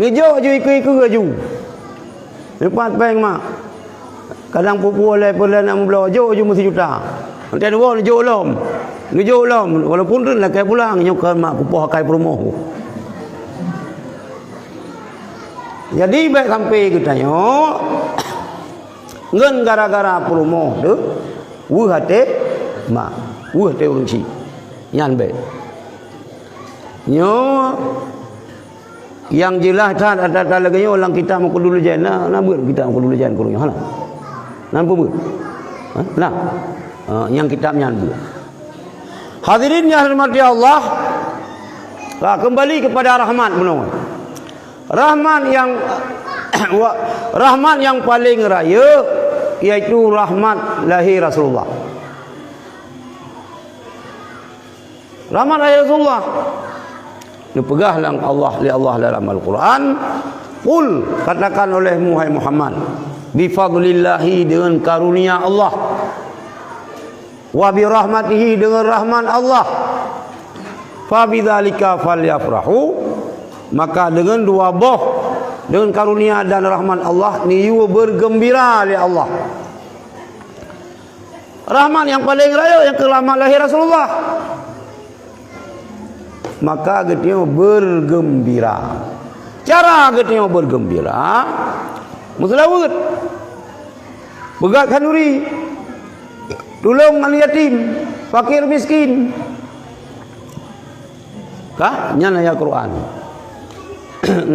Speaker 1: ngejo je iku ju lepas peng mak kadang pupu oleh pula nak membelajar je mesti juta nanti dua ngejo lom walaupun tu nak kai pulang nyokan mak pupu kai promo jadi baik sampai kita nyo ngen gara-gara promo tu wu hate mak wu hate urang si nyan baik nyo yang jelas tak ada lagi orang kita mau dulu jana nak buat kita mau dulu jana kurang hala nan buat nah yang kita nyan buat hadirin yang dirahmati Allah kembali kepada rahmat menolong rahmat yang paling raya yaitu rahmat lahir Rasulullah rahmat lahir Rasulullah dipegahlah Allah dalam Al-Quran qul katakan oleh Muhammad bifadlillahi dengan karunia Allah wa birahmatihi dengan rahmat Allah fa bidzalika falyafrahu maka dengan dua boh dengan karunia dan rahmat Allah niyu bergembira oleh Allah rahmat yang paling raya yang rahmat lahir Rasulullah maka kita bergembira cara kita bergembira muslawat begat kanuri tolong al yatim fakir miskin kah nyana ya Quran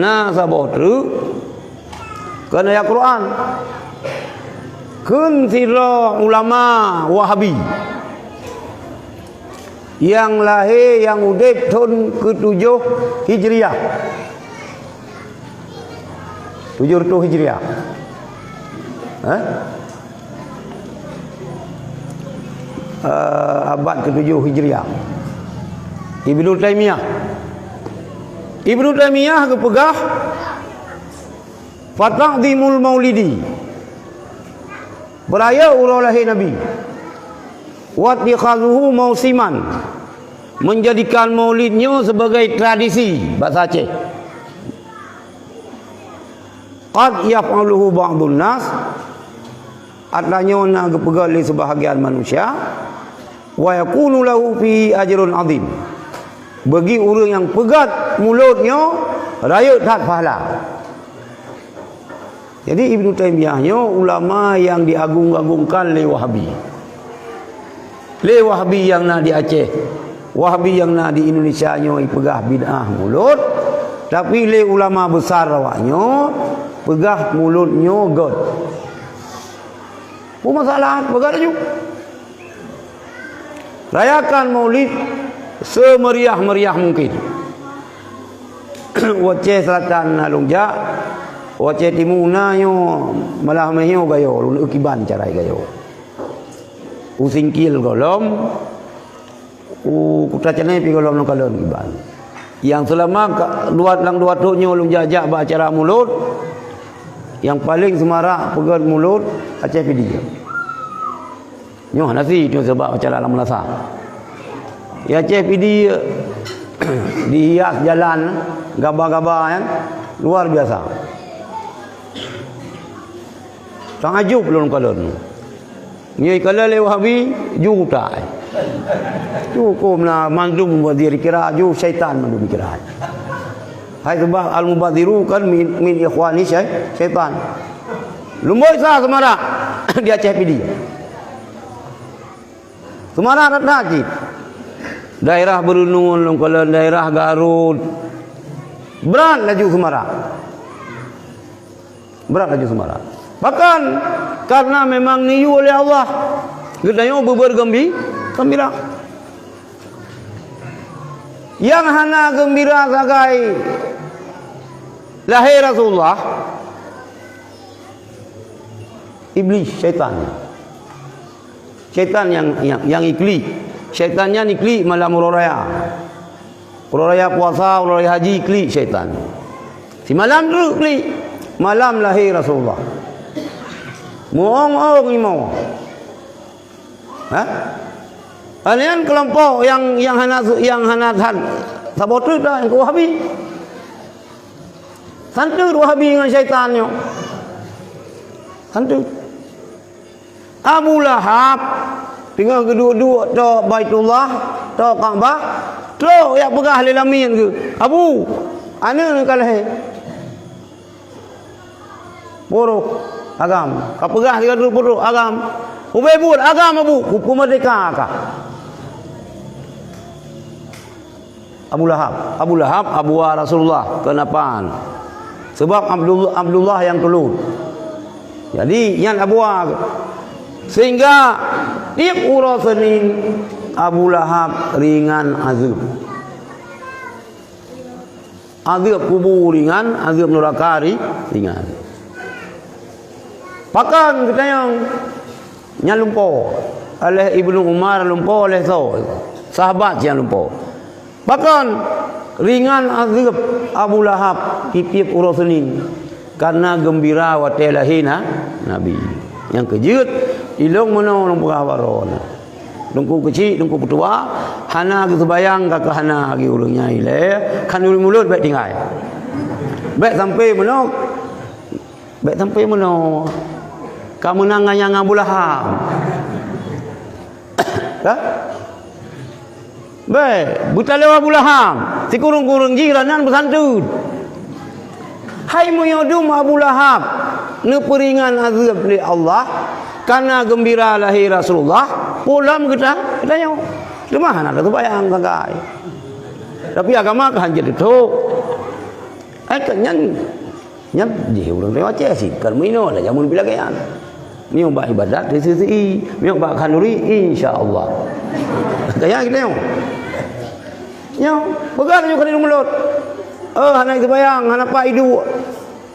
Speaker 1: na sabotru kana ya Quran kun sira ulama Wahabi yang lahir yang udip tahun ke-7 Hijriah. 700 Hijriah. Abad ke-7 Hijriah. Ibnu Taimiyah. Ibnu Taimiyah kepegah Fataqdimul Maulidi. Beraya urang lahir Nabi. Wa ittikhazuhu mausiman. Menjadikan maulidnya sebagai tradisi bahasa Aceh. Qad yaf'aluhu ba'dun nas. Adanya nak kepegal oleh sebahagian manusia. Wa yakunu lahu fi ajrun azim. Bagi orang yang pegat mulutnya raya tak pahala. Jadi Ibnu Taimiyahnya ulama yang diagung-agungkan oleh Wahabi. Le Wahabi yang nak di Aceh, Wahabi yang nak di Indonesia nya pegah bid'ah mulut, tapi le ulama besar awaknya pegah mulutnya god. Apa masalah? Pegah aja. Rayakan Maulid semeriah-meriah mungkin. Waceh selatan Alungjak, waceh timuna nyo malah meyo gayo, lu ukiban carai gayo. Usingkil golom, kutacane pi golom nang kalon iban. Yang selama luat lang dua tuknya ulung jajak ba acara mulut, yang paling semarak pegat mulut Aceh Pidi. Nyo nasi tu sebab acara alam lasa. Ya Aceh Pidi dihias jalan gaba-gaba kan luar biasa. Tangajub belum kalon. Ni kalau le Wahabi juta. Cukup na mandum buat diri kira ju syaitan mandum kira. Hai sebab al-mubadziru kan min ikhwani syaitan. Lumboy sah semara di Aceh Pidi. Semara rat haji. Daerah Berunun, kalau daerah Garut. Berat laju semara. Berat laju semara. Bahkan karena memang niyu oleh Allah, gedanya bergembira. Yang hana gembira sagai lahir Rasulullah, iblis, syaitan. Syaitan yang ikli. Syaitannya ikli malam uraya. Uraya puasa, uraya haji ikli syaitan. Si malam tu ikli. Malam lahir Rasulullah. Muong-ong imau. Kalian kelompok yang hana sabotut dah yang Wahabi. Santur Wahabi dengan syaitannya. Santur. Abu Lahab tinggal kedua-dua to Baitullah, to Kaabah, to yang pegah lelamin ke. Abu, ana kalah. Buruk agam. Kau pegah tiga buruk agam. Ubebur agam Abu, hukum merdeka kah? Abu Lahab Abu Rasulullah kenapaan? Sebab Abdullah yang kelut. Jadi yang Abu sehingga tiap urus Senin Abu Lahab ringan azab. Azab kubur ringan, azab neraka ringan. Bahkan kita yang lumpur oleh Ibnu Umar, lumpur oleh sahabat yang lumpur. Bahkan ringan azab Abu Lahab tiap urus Senin karena gembira wa telahina Nabi. Yang kejut ilung mana orang perawaron. Dungku kecil, dungku tua, hana ke sebayang kakak hana lagi ulungnya ile, kan ulu mulut baik tinggal. Baik sampai mana? Baik sampai mana? Kamu nanganya Abu Lahab. Hah? Baik, buta lewat Abu Lahab. Si kurung-kurung jiranan bersantun. Hai muyodum Abu Lahab. Neperingan azab oleh Allah karena gembira lahir Rasulullah. Pulang kita tanya, di mana ada tu bayang kakak? Tapi agama kan jadi tu. Kan nyan dia orang lewat Aceh sih. Kan mino lah jamun bilagayan. miong ba ibadat di sisi miong ba kanuri insyaallah kaya kita yo begal yo kan mulut hana itu bayang hana pa idu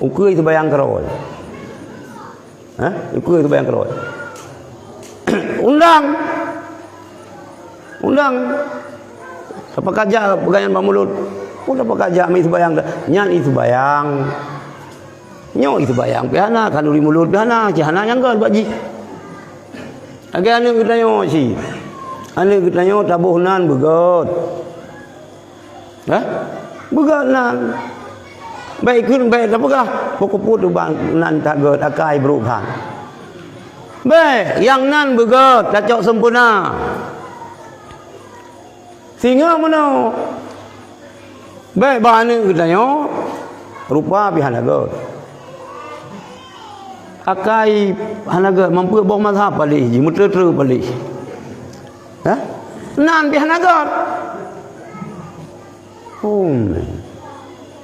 Speaker 1: ukui itu bayang keroi ukui itu bayang keroi undang apa kaja pegangan mulut udah apa kaja mi itu bayang nyan itu bayang nyo itu bayang pihana kanuri mulut pihana jahana yang gal baji agak anu kita nyo si anu kita nyo tabuhnan begot begot nan baik kun baik apakah pokok putu bang nan tak got akai berupan baik yang nan begot cocok sempurna sehingga mana baik bahane kita nyo rupa pihana got akai hanaga mampu bawa mazhab palih ji muter-ter palih nan bi hanaga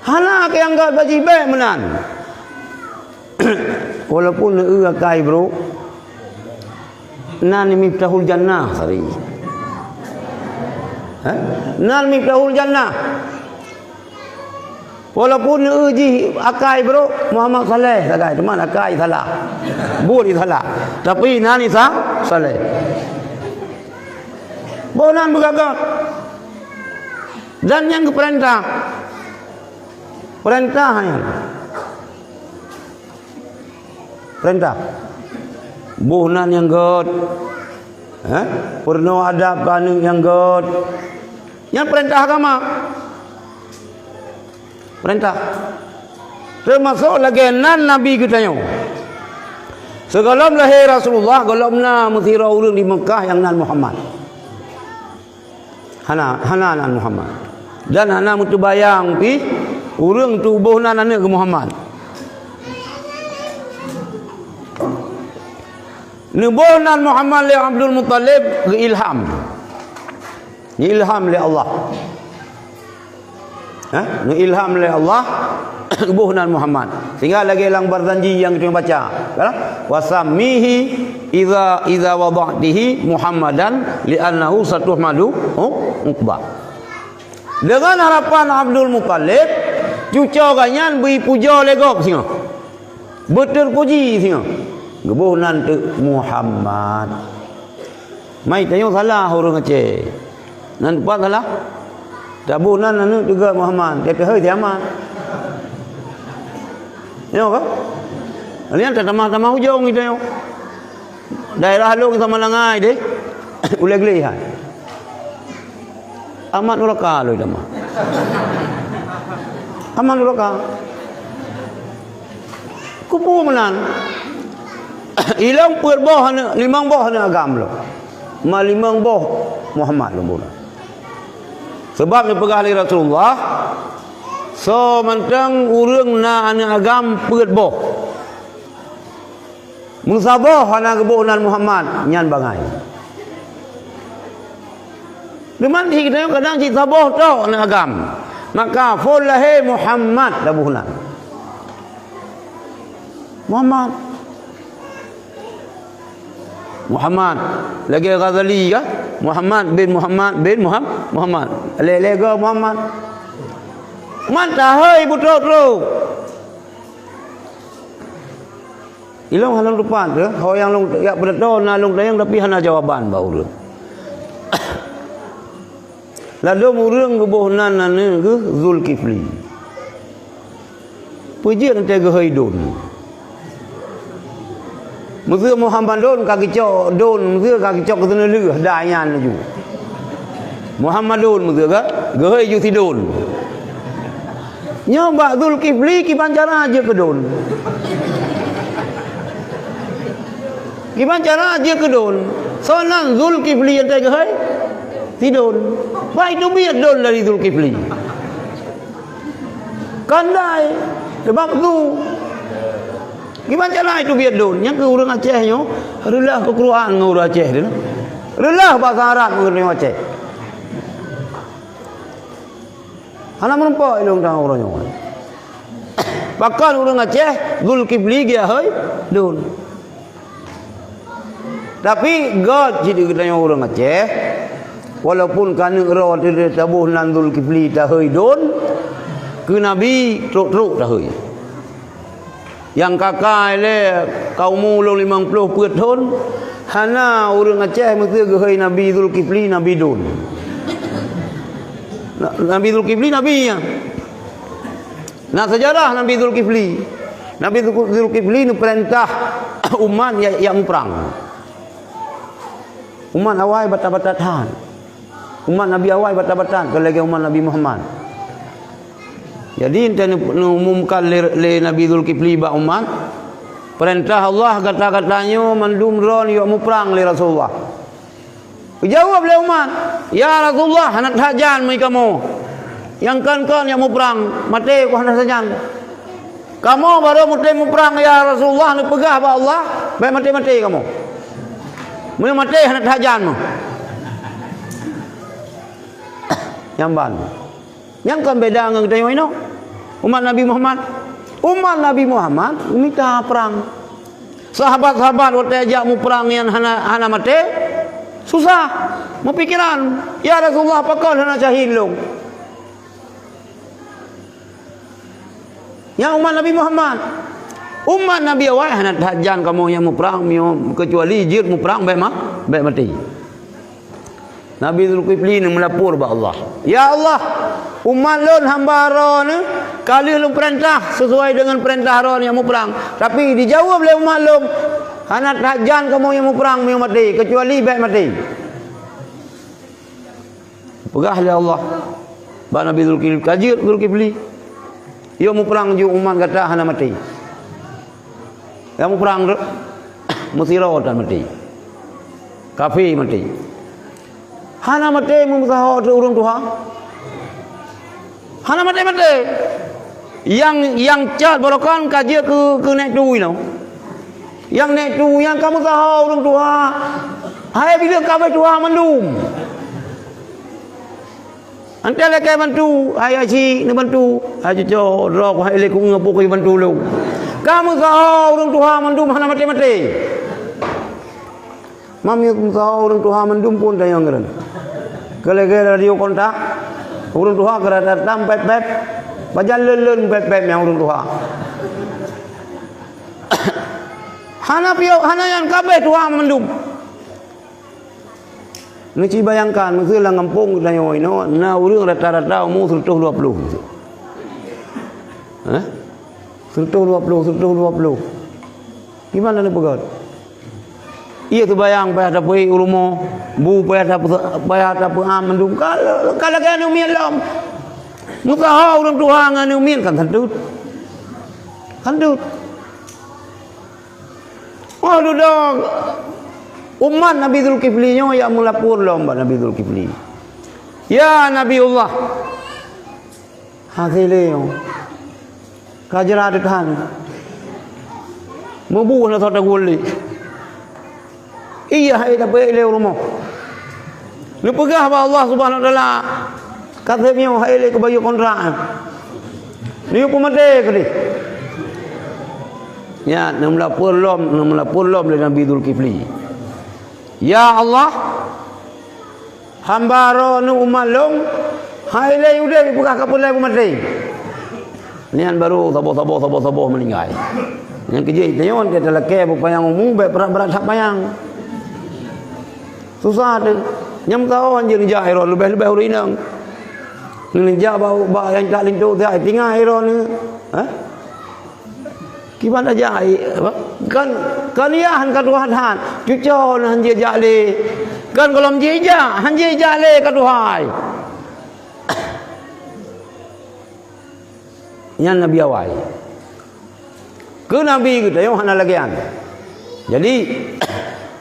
Speaker 1: hana ke yang gat baji be menan walaupun akai bro nan miftahul jannah sari nan miftahul jannah walaupun uji akai bro Muhammad Saleh akai teman akai salah boleh salah tapi nani sah Saleh bonan bergagat dan yang keperintah perintahnya perintah bonan yang god purno adab kanu yang god yang perintah agama perintah termasuk lagi nan Nabi kita nyo segalam lahir Rasulullah galamna muthira urang di Mekah yang nan Muhammad hana nan Muhammad dan hana mutu bayang pi urang tubuh nan anak ke Muhammad nubuh nan Muhammad li Abdul Muttalib ilham li Allah ilham oleh Allah buhnan Muhammad sehingga lagi lang berjanji yang kita baca wasamihi idza wada'tihi Muhammadan li'annahu satuhmadu uqba dengan harapan Abdul Muttalib cucu ganyan beri puja legop singa betul puji singa gebuhnan tu Muhammad mai tanya salah orang Aceh nan tempat salah tabunan anu juga Muhammad dia hei diamat yo ka alian tamah-tamah hujung gitu yo daerah lu sama langai deh uleg-uleg hai amat nuraka lu tamah amat nuraka kupu menan ilang perboh limang boh agam lo ma limang boh Muhammad lo bulan sebab ni pegah ali Rasulullah so mentang urang na ana agam peut boh musabah ana gebohnan Muhammad nyan bangai deman hi kita kadang cik sabah tau ana agam maka fullahi Muhammad dabuhnan Muhammad lagi Ghazali ya Muhammad bin Muhammad lega Muhammad mantah hei betul ilang halang depan tu ho yang long ya betul na long tayang tapi hana jawaban bau tu lalu urang gebohnan nana ke Zulkifli pujian tega haidun muzir Muhammad don kaki cok don muzir kaki cok kesana leh dayan laju Muhammad don muzir ka gehei ju si don nya ba Zulkifli ki pancara aja ke don ki pancara aja ke don sonan Zulkifli ente gehei si don bai tu biar don dari Zulkifli kandai sebab tu gimana cara itu biar don yang ke orang Aceh nyo relah ke Quran ngau orang Aceh dia relah bahasa Arab ngau Aceh ana menempa ilung tang orang nyo bakal orang Aceh Zulkifli dia hei don Tapi God jadi katanya orang Aceh. Walaupun kana ero dia tabuh nan Zulkifli tahoi don ke Nabi truk-truk tahoi. Yang kakak le kaum ulung 50 peut ton hana orang Aceh mesti gehoi Nabi Zulkifli Nabi don. Nabi Zulkifli Nabi ya. Nah sejarah Nabi Zulkifli. Nabi Zulkifli nu perintah umat yang perang. Umat awal bata-batatan. Umat Nabi awal bata-batan kelagi umat Nabi Muhammad. Jadi ente umumkan le Nabi Zulkifli ba umat perintah Allah kata-katanya mandum ron yo mu perang le Rasulullah. Jawab le umat, ya Rasulullah anak hajan mai kamu. Yang kan yang mu perang mati ku hendak sajan. Kamu baru mu perang ya Rasulullah ni pegah ba Allah, baik mati-mati kamu. Mu mati hendak hajan mu. Nyamban. Yang kan beda dengan kita ini. Umat Nabi Muhammad. Umat Nabi Muhammad minta perang. Sahabat-sahabat waktu ajak mu perang yang hana mati. Susah. Mu pikiran. Ya Rasulullah apa kau hana cahilung. Yang umat Nabi Muhammad. Umat Nabi awal hana hajan kamu yang mu perang. Kecuali jir mu perang baik mati. Nabi Zulkifli ni melapor ba Allah. Ya Allah, umat lun hamba ron kali lun perintah sesuai dengan perintah ron yang mu perang. Tapi dijawab oleh umat lun, hanat hajan kamu yang mu perang mu mati kecuali baik mati. Pegah oleh Allah. Ba Nabi Zulkifli kajir Zulkifli. Yo mu perang ju umat kata hana mati. Yang mu perang musirah dan mati. Kafir mati. Hana mati mengusahau urung Tuhan. Hana mati. Yang cat borokan kaji ke naik tu ini. Yang naik tu yang kamu sahau urung Tuhan. Hai bila kamu Tuhan mendum. Ante lekai bantu, hai aci ni bantu. Hai cucu rok hai leku ngapuk bantu lu. Kamu sahau urung Tuhan mendum hana mati. Mami sahau urung Tuhan mendum pun tayang geran. Kalau radio kontak, urung Tuhan kena datang pep, bajan lelun pep yang urung Tuhan. Hana yang kabeh Tuhan mendum. Neci bayangkan, mesti lah ngampung kita nyawa ini, na urung rata-rata umur 120. Hah? 120. Gimana ni pegat? Ia tu bayang payah tak pergi rumah, bu payah tak pergi mendum. Kalau kan umian lam, mutahau orang Tuhan kan umian kan tandut. Oh duduk umat Nabi Zulkifli nyo yang melapor lomba Nabi Zulkifli. Ya Nabi Allah, hasilnya kajiran Tuhan, membuat nak tak boleh. Iya hai tak boleh rumah. Lu pegah ba Allah Subhanahu wa taala. Katanya hai le ke bayu kontrak. Ni pun mati ke ni. Ya, nam lapor lom le Nabi Zulkifli. Ya Allah, hamba ro nu umalung hai le udah pegah kapun le pun mati. Nian baru sabar meninggal. Yang kejai tayon dia telake payang umum berat sak payang. Susah tu. Nyam tahu anjir jahiro lebih urinang. Ni bau yang tak lintu dia tinggal hiro ni. Ha? Gimana jahai? Kan ya han katuhan. Cucon hanjir jale. Kan kalau menjija hanjir jale katuhai. Yang Nabi awal. Ke Nabi kita yang hana lagian. Jadi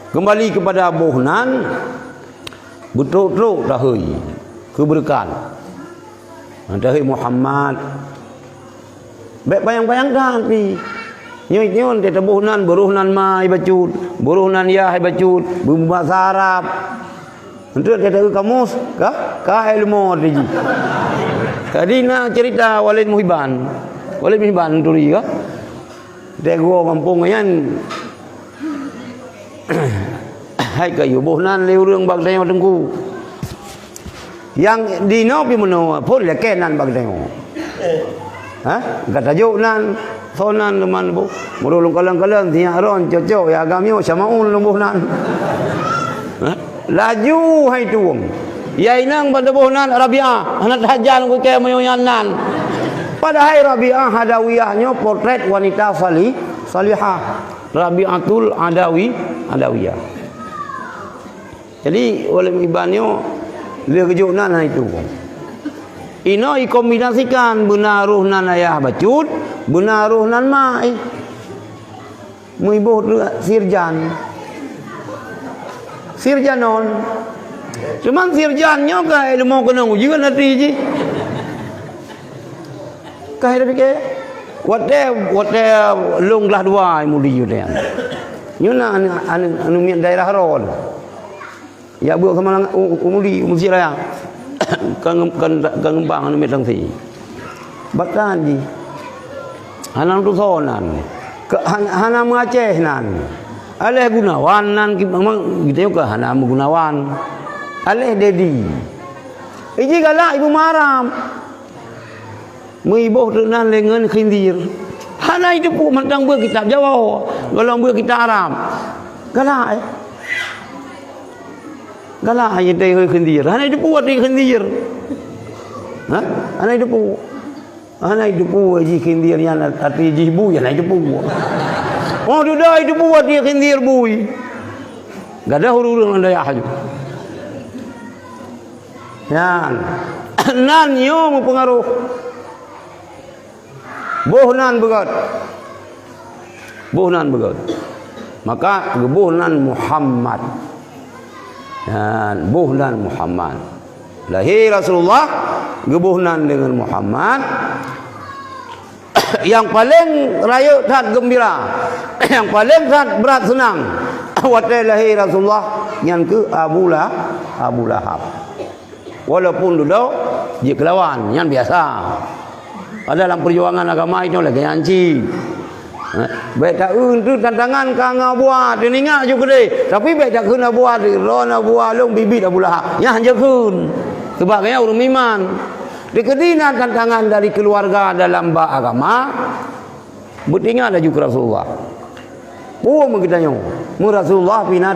Speaker 1: kembali kepada bohnan betul-betul dahui keberkahan dahui Muhammad baik bayang-bayangkan pi nyon dia bohnan beruhnan mai bacut beruhnan ya hai bacut bahasa Arab untuk dia tahu kamus ka ilmu tadi kadina cerita Walid Muhibban turi ka dia gua kampung yan hai ka yu boh nan leu rương bak dai tengku yang di no pi meno pun le ke nan bak dai ha kata juk nan sonan teman bu murulung kalang-kalang dia ron cocok ya agamio samaun lumbuh nan laju hai tuong yai nang pada boh nan Rabi'ah anak hajan ku ke moyan nan padahal Rabi'ah Adawiyahnya potret wanita salihah Rabi'atul Adawiyah. Jadi oleh ibanyo dia kejunan itu. Ino dikombinasikan benaruh nan ayah bacut, benaruh nan mai. Muibuh sirjanon. Cuman sirjannya kai mau kena uji kan nanti ji. Kai dah fikir. Wate lunglah dua mudi judean. Nyuna anu mian daerah ron. Ya buat sama umudi musik raya. Kan ngembang anu metang si. Bakan ji. Hanang tu sonan. Hana Aceh nan. Aleh Gunawan nan memang gitu ke Hana Gunawan. Aleh Dedi. Iji galak ibu maram. Muibuh tenan lengan khindir. Hana itu pun mentang ber kitab Jawa. Kalau ber kitab Arab. Galak Galak aja teh khindir. Hana itu buat di khindir. Ha? Hana itu pu. Hana itu pu ji khindirnya arti jibu ya itu pu. Oh sudah itu buat dia khindir bui. Gak ada huruf anda ya haju. Yan. Nan yo mempengaruh. Bohnan begat. Maka bohnan Muhammad. Dan bohnan Muhammad. Lahir Rasulullah gebuhnan dengan Muhammad. Yang paling raya tat gembira, yang paling tat berat senang. Waktu lahir Rasulullah yang ke Abu Lahab. Walaupun dulu dia kelawan, yang biasa. Dalam perjuangan agama itu lagi anci. Baik tak tu tantangan kang buat teninga juga deh. Tapi baik tak kena buat rona buat long bibit Abu Lahab. Yang hanya kun. Sebabnya orang iman. Dikedina tantangan dari keluarga dalam agama. Bertinggal ada juga Rasulullah. Oh mengitanya. Mu Rasulullah pina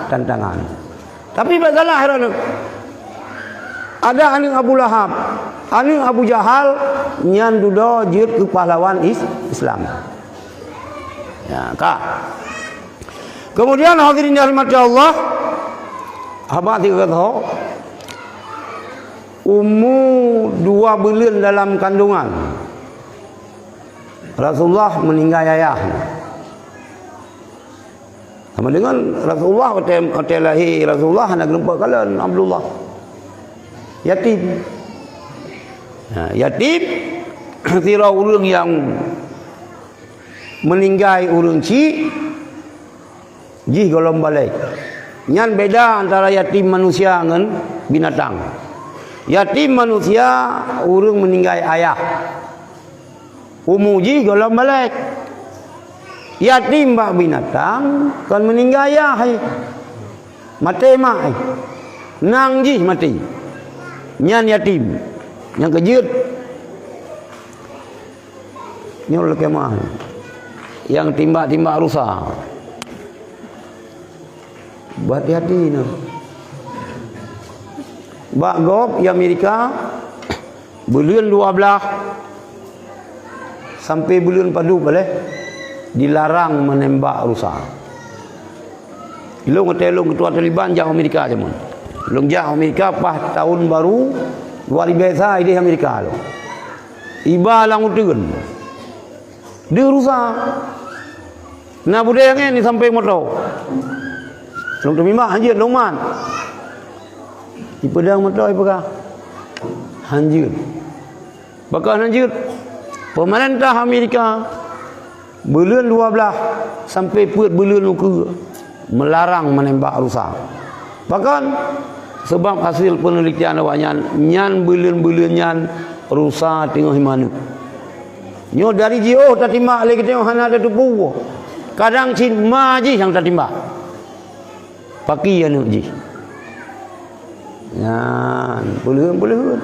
Speaker 1: tantangan. Tapi bagalah heran. Ada aning Abu Lahab, aning Abu Jahal nyan dudo jid ke pahlawan Islam. Ya, Kak. Kemudian hadirin yang dirahmati Allah, haba tiga kata, umur 2 bulan dalam kandungan. Rasulullah meninggal ayah. Sama dengan Rasulullah hotel lahir Rasulullah anak gempa kalian Abdullah. Yatim. Nah, yatim kira orang yang meninggal urang ci ji golong balik. Nyan beda antara yatim manusia dengan binatang. Yatim manusia urang meninggal ayah. Umuji golong balik. Yatim bak binatang kan meninggal ayah. Mati mak. Nang ji mati. Nyan yatim. Yang kejut. Nyol kemah. Yang timbak-timbak rusak. Hati-hati no. Bak gop di Amerika bulan 12 sampai bulan padu boleh dilarang menembak rusak. Long telung ketua Taliban jauh Amerika jaman. Long jauh Amerika pas tahun baru luar biasa di Amerika lo. Iba lang utun. Dia rusak. Nah budaya ni sampai motor. Long terima hanjir longman. Di pedang motor ipakah? Hanjir. Bakal hanjir. Pemerintah Amerika bulan 12 sampai bulan ke melarang menembak rusak. Bahkan sebab hasil penelitian awaknya nyan bulan-bulan nyan rusak tengah mana. Nyo dari jauh tak timbak lagi tengok hana ada tubuh. Kadang cin maji yang tak timbak. Paki anu ji. Nah, boleh.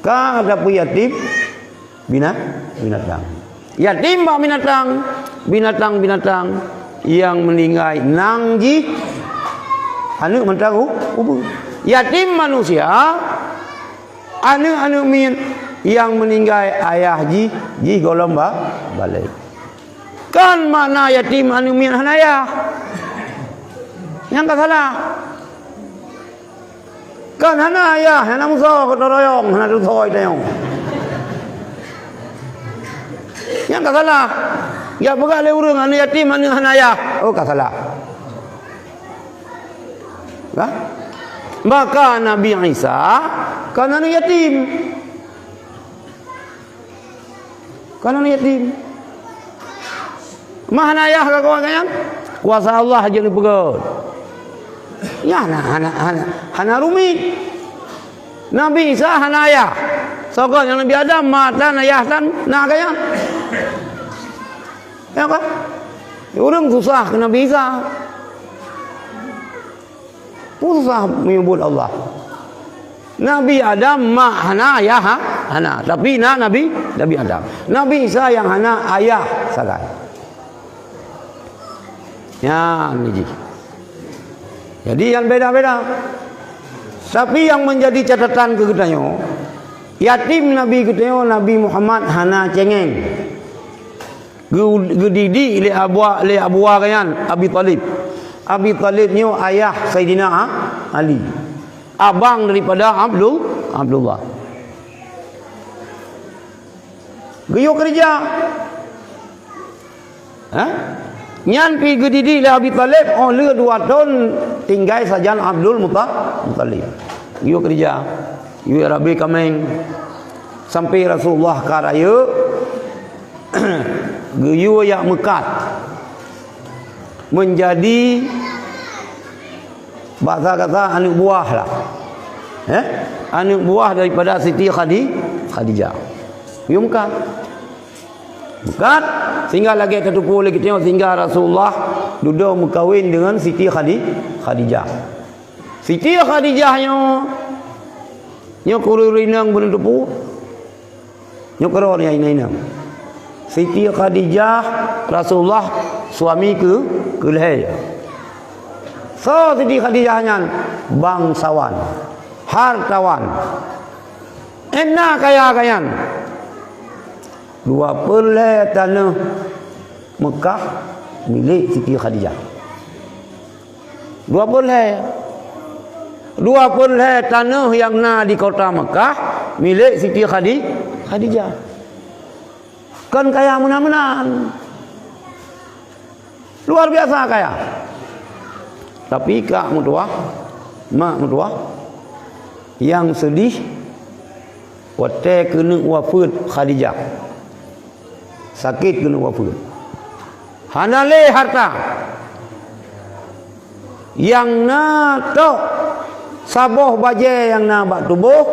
Speaker 1: Ka ada pu yatim binatang. Yatim ba binatang yang meninggal nang ji anu mentang ubu. Yatim manusia anu min yang meninggal ayah ji golong balik. Kan mana yatim anu min hanaya. Yang tak salah. Kan hanaya, hana musa ko toroyong, hana tutoy tayong. Yang tak salah. Ya begale urang anu yatim anu hanaya. Oh tak salah. Nah? Maka Nabi Isa kan anu yatim. Kan anu yatim. Mahanaya ka kawan kayang? Kuasa Allah aja ni pegot. Ya hana rumit. Nabi Isa hanaya. Sokong yang Nabi Adam mata nayahtan nak kayang. Ya kan? Orang susah ke Nabi Isa. Susah menyebut Allah. Nabi Adam hana ayah hana. Tapi Nabi Adam. Nabi Isa yang hana ayah sagai. Ya niji. Jadi yang beda-beda. Tapi yang menjadi catatan kegetanyo, yatim Nabi ketanyo Nabi Muhammad hana cengeng. Gedidi le abwa kayan Abi Talib. Abi Talib ni ayah Sayyidina Ali. Abang daripada Abdullah. Geyo kerja. Nyan pi gedidi le Abi Talib le 2 tahun tinggal sajan Abdul Muttalib. Geyo kerja. Yu Arabi kameng sampai Rasulullah karaya geyo yang mekat menjadi bahasa kata anak buah lah. Anak buah daripada Siti Khadijah. Geyo mekat. Mekat sehingga lagi ketupu lagi tengok sehingga Rasulullah duduk berkahwin dengan Siti Khadijah. Siti Khadijah nyo kururinang benutupu. Nyo keror ya inang. Siti Khadijah Rasulullah suami ke lehai. So Siti Khadijah nyan bangsawan, hartawan. Enak kaya-kayan. 2 pelai tanah Mekah milik Siti Khadijah. 2 pelai tanah yang di kota Mekah milik Siti Khadijah. Kan kaya menan-menan. Luar biasa kaya. Tapi mak mutua yang sedih wate kena wafat Khadijah. Sakit kena wafat. Hanale harta yang tok saboh baje yang bak tubuh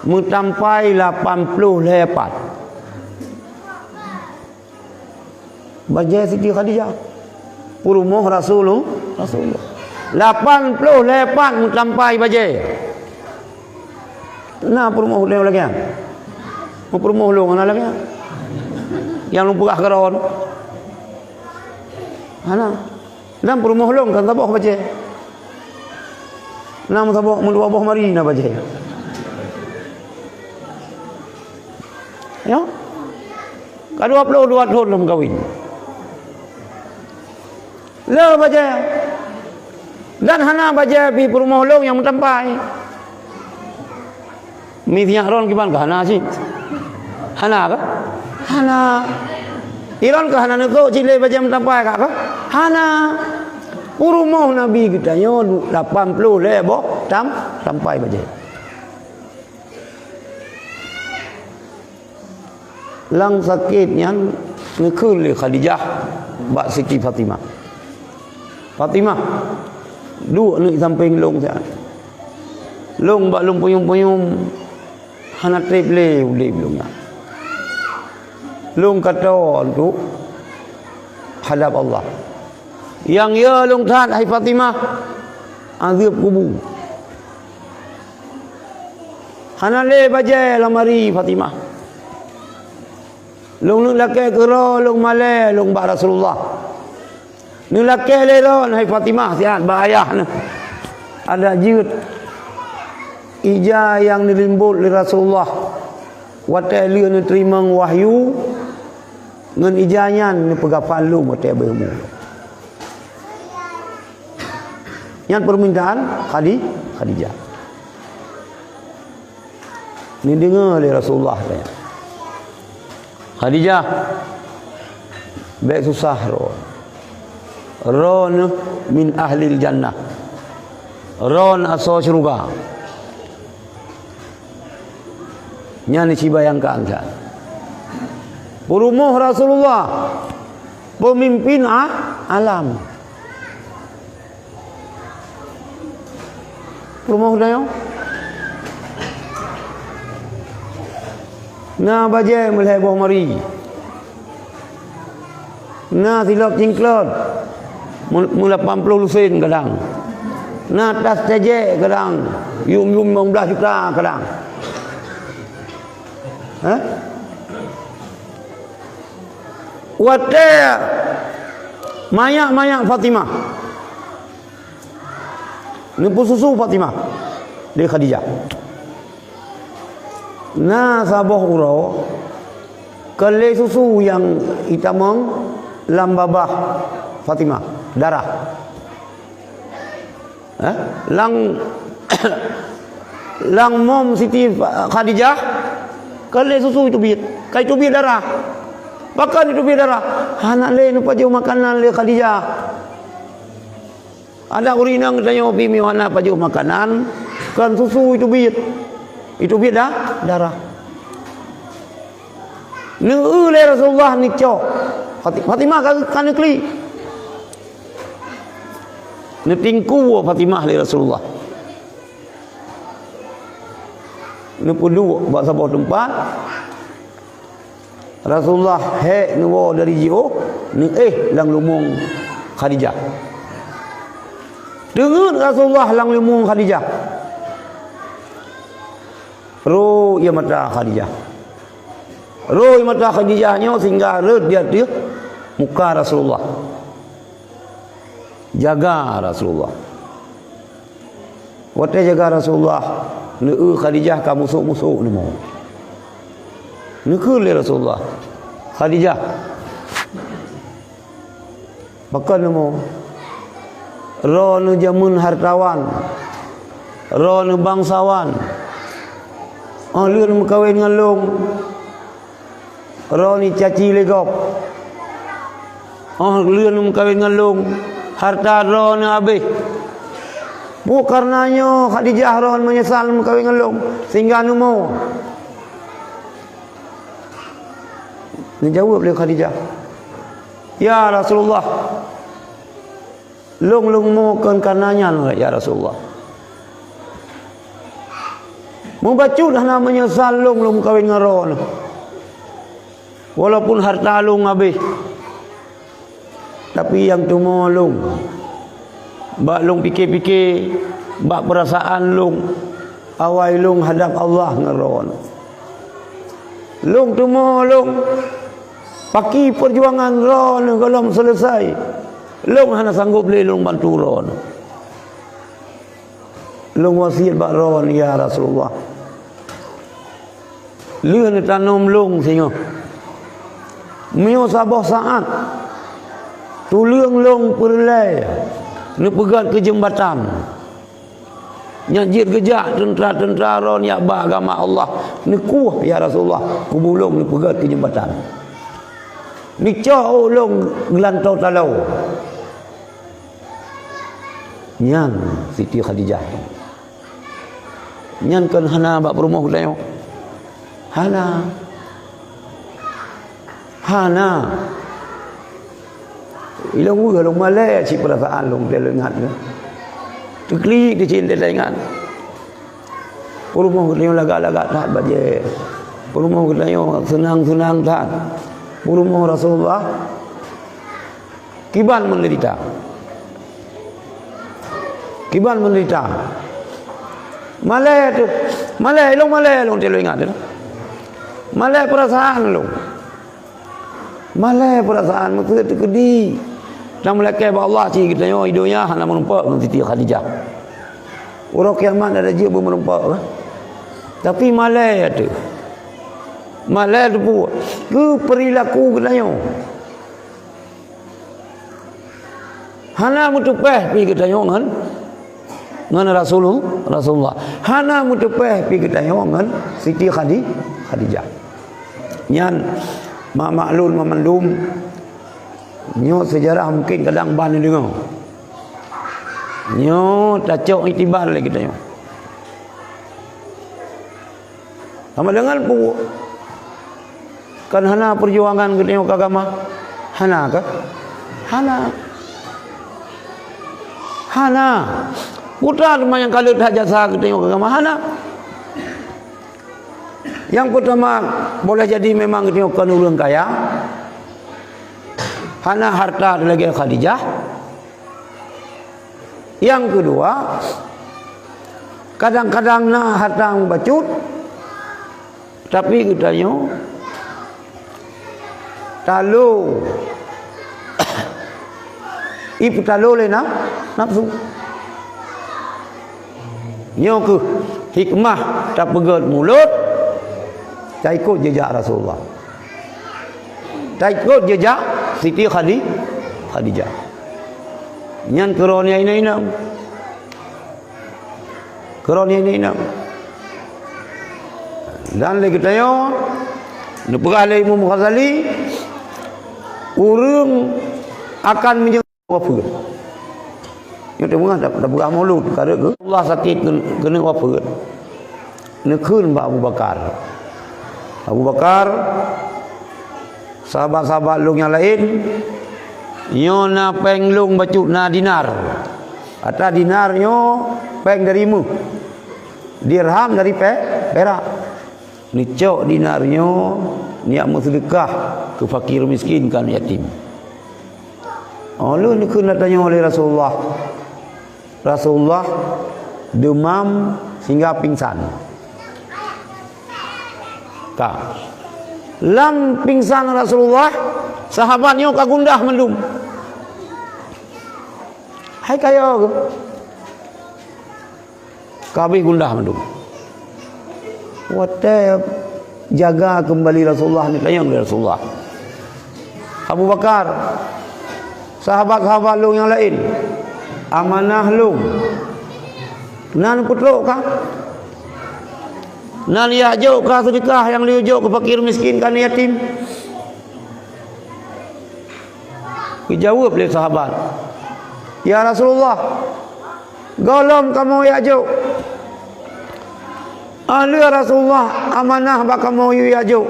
Speaker 1: mentampai 80 lepat. Baje Siti Khadijah. Purumuh Rasulullah. 80 lepat mentampai baje. Nah purumuh leo lagi. Mau purumuh lu mana lagi? Yang lumpur akron. Ana. Dan purumuh long kan taboh baje. Nam taboh mulu boh mari na baje. Ya. Kadua 22 tahun dalam kawin. Le baje. Dan hana baje pi purumuh long yang mentampai. Mitnya ron kiban ka hana sih. Hana ka? Hana. Iron ka hana neko cile baje mentampai ka? Hana. Purumuh Nabi kita yo 80 lebo sampai baje. Lang sakit yang nekul le Khadijah bak Siti Fatimah. Fatimah dua ni samping long saya. Long bak long puyung-puyung hana triple ulip long. Long kata tu hadap Allah. Yang ya long that hai Fatimah azab kubur. Hanale baje lamari Fatimah. Long lake kero long male long ba Rasulullah. Nu lake le ron hai Fatimah sihat bahaya nah. Ada jut ija yang dilimbut li Rasulullah. Watai lieu ni terima wahyu ngan ijanyan ni pegapal lu watai bermu. Yang permintaan Khadijah. Ni dengar oleh Rasulullah. Khadijah baik susah ron min ahlil jannah. Ron aso syurga. Nyani si bayangkan kan. Perumuh Rasulullah pemimpin alam. Perumuh dayo. Na baje mulai boh mari. Na silap cingklot. Mula 80 lusin kadang. Na tas teje kadang. Yum 15 juta kadang. Wate mayak Fatimah. Nempu susu Fatimah dari Khadijah. Nah sabah uro kele susu yang itamong lambabah Fatimah darah. Lang mom Siti Khadijah kele susu itu bit, kai itu bit darah. Bahkan itu bit darah. Anak le nu pajau makanan le Khadijah. Ada urinang tanya opi miwana pajau makanan kan susu itu bit. Itu bit darah. Nu le Rasulullah ni cok. Fatimah kan kli. Ni tingku Fatimah le Rasulullah. Ni pulu buat sebuah tempat. Rasulullah nuwo dari jio ni lang lumung Khadijah. Dengar Rasulullah lang lumung Khadijah. Ro ya mata Khadijah. Ro ya mata Khadijahnya sehingga red dia muka Rasulullah. Jaga Rasulullah. Wate jaga Rasulullah. Ni Khadijah ka musuh-musuh ni mau. Ni ke Rasulullah. Khadijah. Bahkan ni mau. Ro nu jamun hartawan. Ro nu bangsawan. Oh liur mu kawin dengan long. Ro ni caci legop. Oh liur mu kawin dengan long. Harta ro nu habis. Bu karenanya Khadijah ron menyesal kawin dengan long sehingga anu mau. Ni jawab oleh Khadijah. Ya Rasulullah. Long mau kan karenanya ya Rasulullah. Membacut dah namanya menyesal long kawin dengan ron. Walaupun harta long habis. Tapi yang tu mau long. Bak long fikir-fikir, bak perasaan long, awai long hadap Allah ngeron. Long tu mau long, paki perjuangan ron kalau selesai. Long hana sanggup le long bantu ron. Long wasiat bak ron ya Rasulullah. Liun tanam long singo. Mio sabah saat. Tulung long perlai. Ni pegat ke jembatan. Nyajir gejak tentera-tentera ron ya ba agama Allah. Ni kuah ya Rasulullah. Kubulung ni pegat ke jembatan. Ni cau long gelantau talau. Nyan Siti Khadijah. Nyan kan hana bak perumah dayo. Hana. Ilang gue long malai si perasaan long dia lengat ke. Teklik dia cinta lengat. Perumah kita lagak-lagak tak baje. Perumah kita senang-senang tak. Perumah Rasulullah kiban menderita. Kiban menderita. Malai tu. Malai long telo ingat tu. Malai perasaan long. Malai perasaan maksud tu kedi. Dan melakai Allah ci kita yo hidupnya hana menumpak dengan Siti Khadijah. Orang kiamat ada je menumpak. Tapi malai tu. Malai tu pun ke perilaku kita yo. Hana mutupeh pi kita yo ngan Rasulullah. Hana mutupeh pi kita yo ngan Siti Khadijah. Nyan maklum memandum nyo sejarah mungkin kadang ban dengar. Nyo tacok itibar lagi kita nyo. Sama dengan pu kan hana perjuangan kita nyo agama. Hana ke? Hana. Putra yang kalau tak jasa kita nyo agama hana. Yang pertama boleh jadi memang kita kan orang kaya. Hana harta lagi Khadijah. Yang kedua, kadang-kadang na harta bacut, tapi kita nyo talu ipu talu le nafsu. Nyo ke hikmah tak pegat mulut. Tak ikut jejak Rasulullah. Tak ikut jejak Siti Khadijah. Nyan keronia ini. Keronia ini. Dan lagi tayo, nepegah oleh Imam Ghazali, urang akan menjadi wafat. Yang tengah tak pegah mulut kerana ke Allah sakit kena wafat. Nekun Abu Bakar sahabat-sahabat long yang lain nyo na peng long bacut na dinar atau dinarnyo peng dari mu dirham dari perak ni cok dinarnyo niat mau sedekah ke fakir miskin kan yatim. Lu ni kena tanya oleh Rasulullah demam sehingga pingsan. Lam pingsan Rasulullah, sahabatnya kagundah mendum. Hai kaya ke? Kabeh gundah mendum. Wate jaga kembali Rasulullah ni tayang dari Rasulullah. Abu Bakar, sahabat-sahabat lu yang lain, amanah lu. Nan putluk kah? Nan ya'juk kah sedekah yang liujuk ke fakir miskin kan yatim? Dijawab oleh sahabat, ya Rasulullah, golong kamu ya'juk. Ahli Rasulullah amanah bak kamu ya'juk.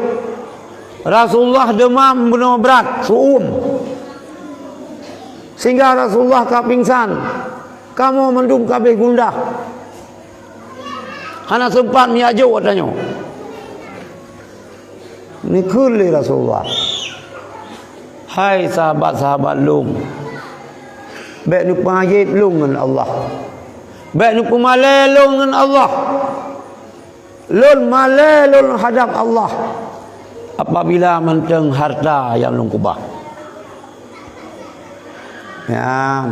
Speaker 1: Rasulullah demam benar berat, suum. Sehingga Rasulullah kapingsan. Kamu mendung kabeh gundah. Hana sempat miajuk katanya. Ni kuli Rasulullah. Hai sahabat-sahabat lung. Baik nu pengajit lung dengan Allah. Baik nu pemalai lung dengan Allah. Lun malai lun hadap Allah. Apabila menteng harta yang lung kubah. Ya.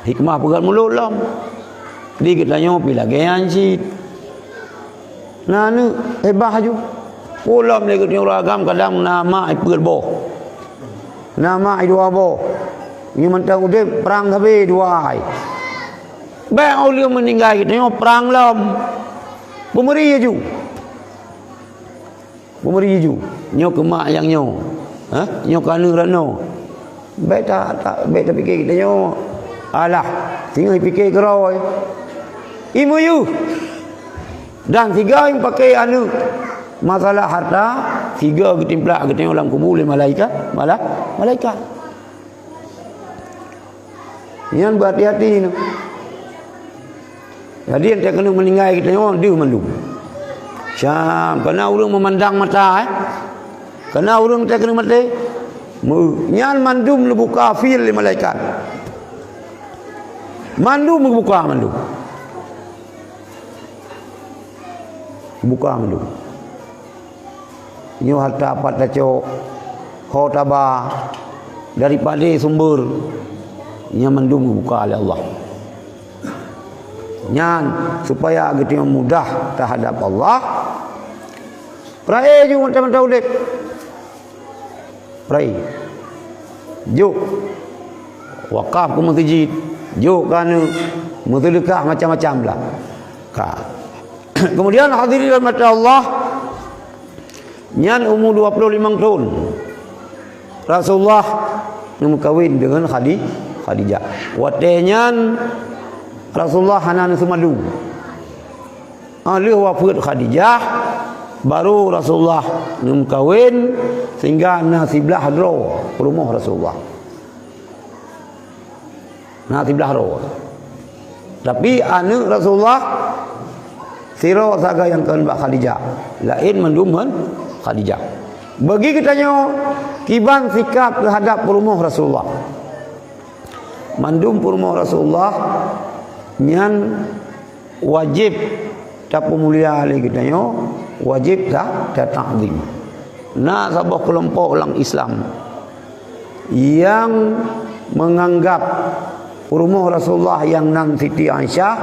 Speaker 1: Hikmah pegat mulut lom. Di kita nyo pila gayan si. Nah ni hebah ju. Pulam ni kita ragam kadang nama ipul bo. Nama dua bo. Ni mentang udip perang tapi dua ai. Baik aulia meninggal kita nyo perang lom. Pemeri ju. Pemeri ju. Nyo kemak yang nyo. Nyo kana rano. Baik tak baik tak fikir kita nyo. Alah, tinggal fikir keroi. Imu you. Dan tiga yang pakai anu masalah harta, tiga ketimplak ke tengok dalam kubur oleh malaikat, malaikat. Yang berhati-hati ni. Jadi yang tak kena meninggal kita tengok dia mandu. Syam, kena orang memandang mata kena orang tak kena mati. Nyan mandum lebu kafir le malaikat. Mandu membuka mandu. Buka mandu. Nyo harta pat taco ho taba daripada sumber nya mandu membuka oleh Allah. Nyan supaya kita mudah terhadap Allah. Prai ju macam taulid. Prai. Juk wakaf ke masjid, juk kan mudlikah macam-macam lah. Kemudian hadirin rahmat Allah, nyan umur 25 tahun. Rasulullah kawin dengan Khadijah. Watenyan Rasulullah hanan sumadu. Alih wafat Khadijah, baru Rasulullah kawin sehingga nasiblah hadro rumah Rasulullah. Nasiblah hadro. Tapi anak Rasulullah siro saga yang kan Mbak Khadijah. Lain menduman Khadijah. Bagi kitanya kiban sikap terhadap rumah Rasulullah. Mandum rumah Rasulullah nyan wajib tapu mulia lagi kitanya wajib dah ta'zim. Nah sabah kelompok orang Islam yang menganggap rumah Rasulullah yang nan Siti Aisyah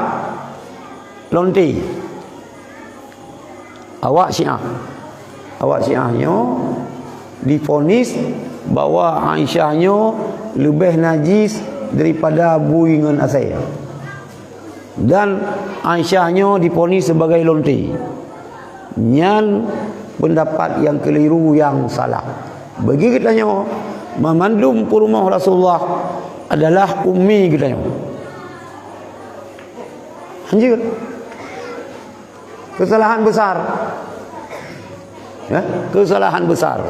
Speaker 1: lonti. Awak Syiahnya divonis bahwa Aisyahnya lebih najis daripada bui dengan asai. Dan Aisyahnya divonis sebagai lonti. Nyan pendapat yang keliru, yang salah. Bagi kitanya memandum rumah Rasulullah adalah ummi kitanya. Anjir. Kesalahan besar. Ya, kesalahan besar.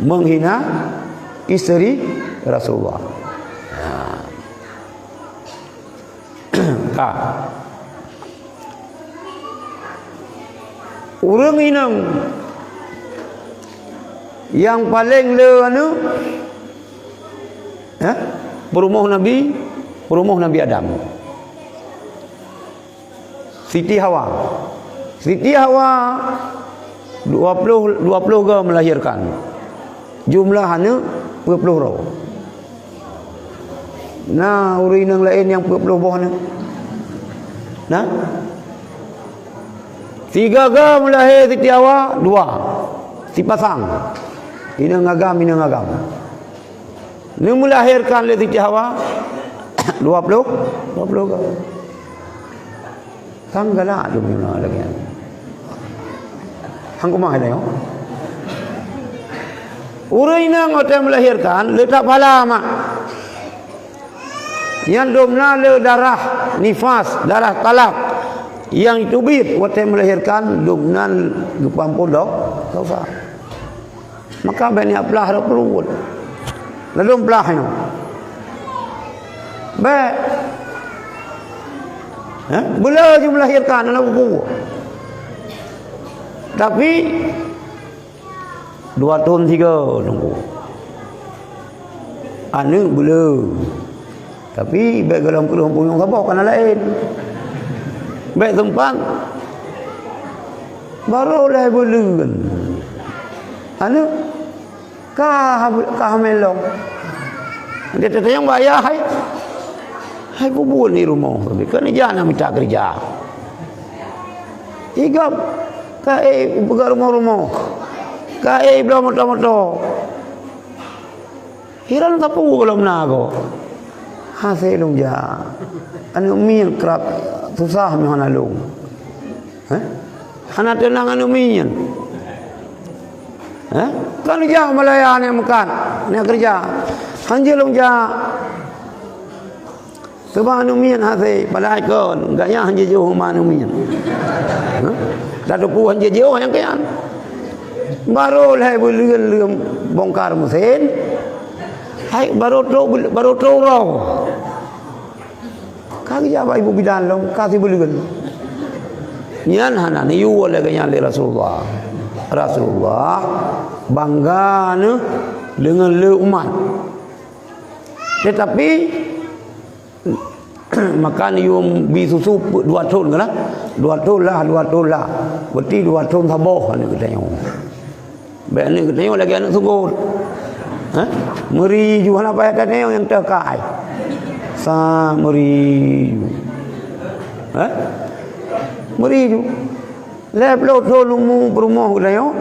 Speaker 1: Menghina isteri Rasulullah. Orang inang yang paling le anu perumah Nabi Adam. Siti Hawa 20 ke melahirkan. Jumlah anak 20 roh. Nah, orang yang lain yang 20 boh ni. Nah. 3 ke melahir Siti Hawa, 2 si pasang. Ini ngagam. Ni melahirkan le Siti Hawa 20 ke. Tanggala tu mina lagi. Hang kumah ada yo. Orang yang hotel melahirkan letak pala mak. Yang domna le darah nifas, darah talak. Yang tubit hotel melahirkan domna gepampun dah. Tak usah. Maka banyak pelah dah perlu. Lalu pelahnya. Baik. Bila je melahirkan anak buku. Tapi 2 tahun 3 nunggu. Anak bila. Tapi baik dalam keluhan punyung sabar kan lain. Baik tempat barulah boleh. Anak kah melong. Dia tanya yang bayar hai. Hai bubul ni rumah. Kan jangan minta kerja. Tiga kai buka rumah-rumah. Kai belum motor-motor. Hiran tapu kalau menago. Hasil lung ja. Anu min kerap susah mi hana lung. Hana tenang anu min. Kan dia melayan yang makan. Ni kerja. Hanjil lung ja. Sebab anu min hasil pada ikon. Gaya hanjil jauh anu min. Dah tu hanjil jauh yang kian. Baru lah boleh bongkar mesin. Hai baru tu roh. Kaki apa ibu bidan long kasih belikan. Nian hana ni yu oleh kanya le Rasulullah. Rasulullah bangga dengan le umat. Tetapi makan yum bi susu 2 tahun kan 2 tahun lah berarti 2 tahun taboh ni kita tengok baik ni kita tengok lagi anak sungguh meri ju apa ada tengok yang terkai sa meri meri ju lep lo thol mu perumoh kita tengok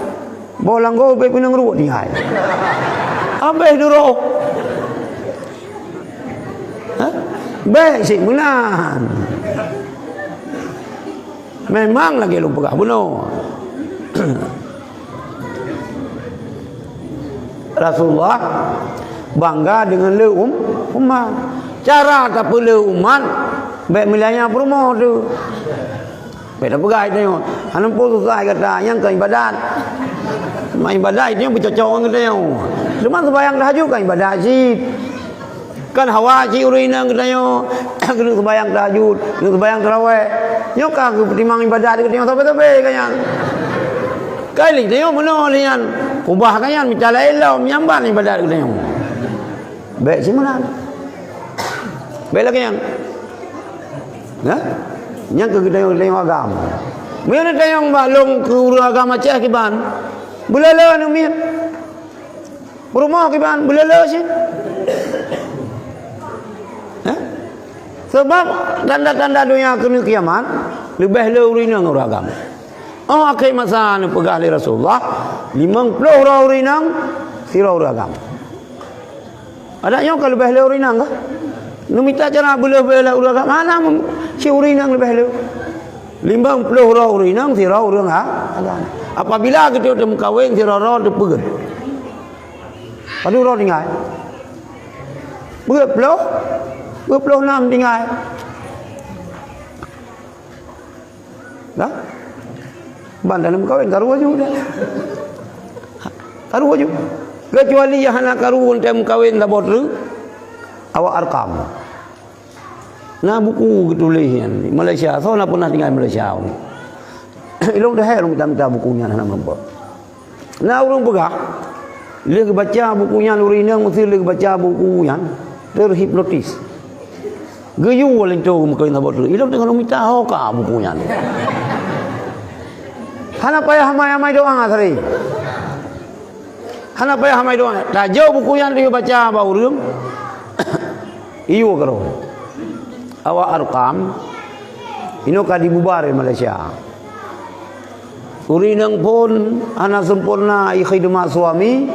Speaker 1: bolang go be pinang ruak ni hai abeh duro baik sih menan memang lagi lu pegah bunuh Rasulullah bangga dengan le umat cara tak perlu umat baik milanya promo tu baik tak pegai tengok anak pun susah kata yang ke ibadat main ibadat itu yang bercocok dengan tengok cuma sembahyang tahajud kan ibadat sih kan hawa ci urina katanya kena sembahyang tahajud kena sembahyang tarawih nyokah ke pertimang ibadat ke tengok sampai kanyan kali tengok mana lian ubah kanyan minta lain menyamban ibadat ke tengok baik si mana baik lagi yang yang ke tengok agama mana tengok balong ke agama cah kiban belala ni mian rumah kiban belala sih sebab tanda-tanda dunia kena kiamat lebih lurina orang agama. Akhir masa ni pegah li Rasulullah 50 orang urinang sira orang agama. Ada yang kalau lebih urinang ke? Nu minta cara boleh-boleh orang agama mana si urinang lebih lu. 50 orang urinang sira orang agama. Apabila kita temu kahwin sira ro depeget. Padu ro tinggal. Beget ploh 26 tinggal. Dah? Bandar kawin karu aju dah. Karu aju. Kecuali yang anak karu tem kawin dah botre. Awak arkam. Nah buku ketulisan Malaysia. So nak pernah tinggal Malaysia. Ilung dah helung minta bukunya anak mampu. Nah urang pegah. Dia baca bukunya Nurinang mesti dia baca buku yang terhipnotis. Geyu oleh tu muka yang tabot tu. Ilmu dengan minta hoka bukunya. Hana payah hamai doa ngasari. Hana payah hamai doa. Dah jauh bukunya dia baca bau rum. Iyo karo. Awak arkam. Ino kadi bubar di Malaysia. Urinang pun hana sempurna khidmat suami.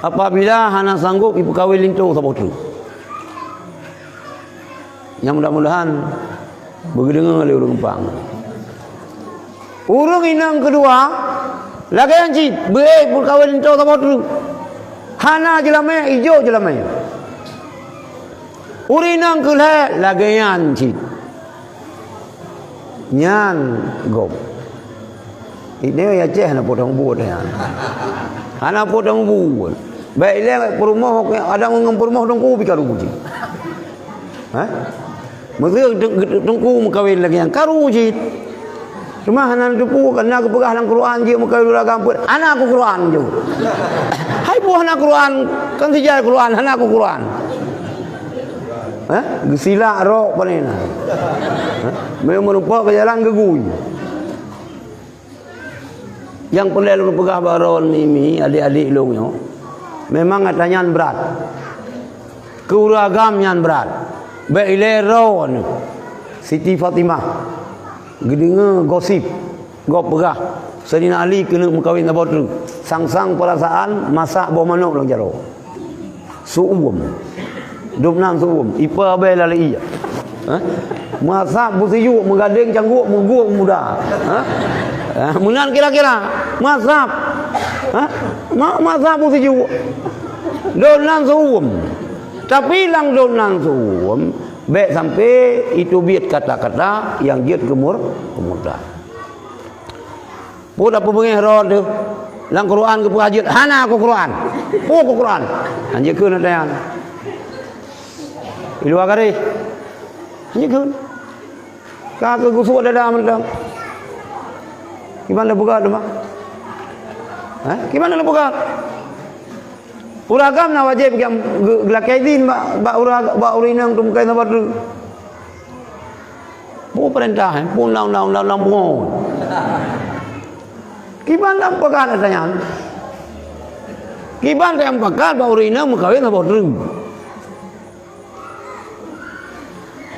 Speaker 1: Apabila hana sanggup ibu kawin lintu tabot tu. Yang mudah-mudahan berdengar oleh orang Kempang. Urung inang kedua lagi yang cip baik pun kawin entah tak tu hana jelamanya hijau jelamanya urinang kelak lagi yang cip nyan gom ini ya ceh nak potong buat ya hana potong buat baik le perumah ada ngam perumah dongku bikaru buji maka dongku mengkawin lagi yang karu buji cuma hana depu kena kepegah dalam Quran je muka dulu gamput anak aku Quran je hai buah anak Quran kan sejarah Quran anak aku Quran gesila rok panena memang merupakan ke jalan gegui yang pernah lu pegah baron ini adik-adik lu nyo memang katanya berat keuragamnya berat bailero Siti Fatimah gedenga gosip gop pegah Sayyidina Ali kena mengkawin abot tu sang-sang perasaan masak bawah manuk dalam jaro suum dupnang suum ipa abai lalai masak busiyu menggading cangguk mengguang muda menan kira-kira masak masak busiyu donan suum tapi lang donan suum baik sampai itu biat kata-kata yang giat kemudah. Pun apa pengen roh tu? Lang Quran ke pengajian, hana aku Quran. Oh aku Quran. Anjir keun ada yang. Ilu agari. Anjir keun. Ka ke gusu ada mentang. Gimana buka tu mah? Gimana nak buka? Uragam na wajib yang gelakaidin ba urinang tumkai na batu. Bu perintah, pun lang pun. Kiban lam pakan tanya. Kiban yang pakan ba urinang mukawin na batu.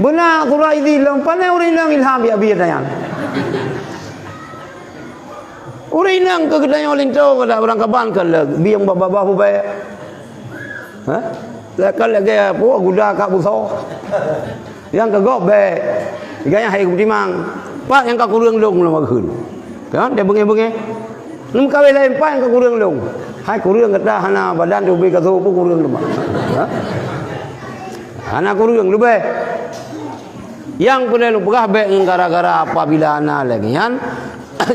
Speaker 1: Benar Quraidin lang panai urinang ilham ya biar tanya. Urinang ke kedai linto kada orang kaban kalau biang baba baik. Ha? Lekal lagi apa guda kak buso. Yang kegok baik. Gaya hai kumtimang. Pak yang kak kurang long lama keun. Kan dia bengi-bengi. Num kawe lain pak yang kak kurang long. Hai kurang kata hana badan tu be kaso pun kurang lama. Ha? Hana kurang lu baik. Yang pernah lu pegah baik gara-gara apabila ana lagi kan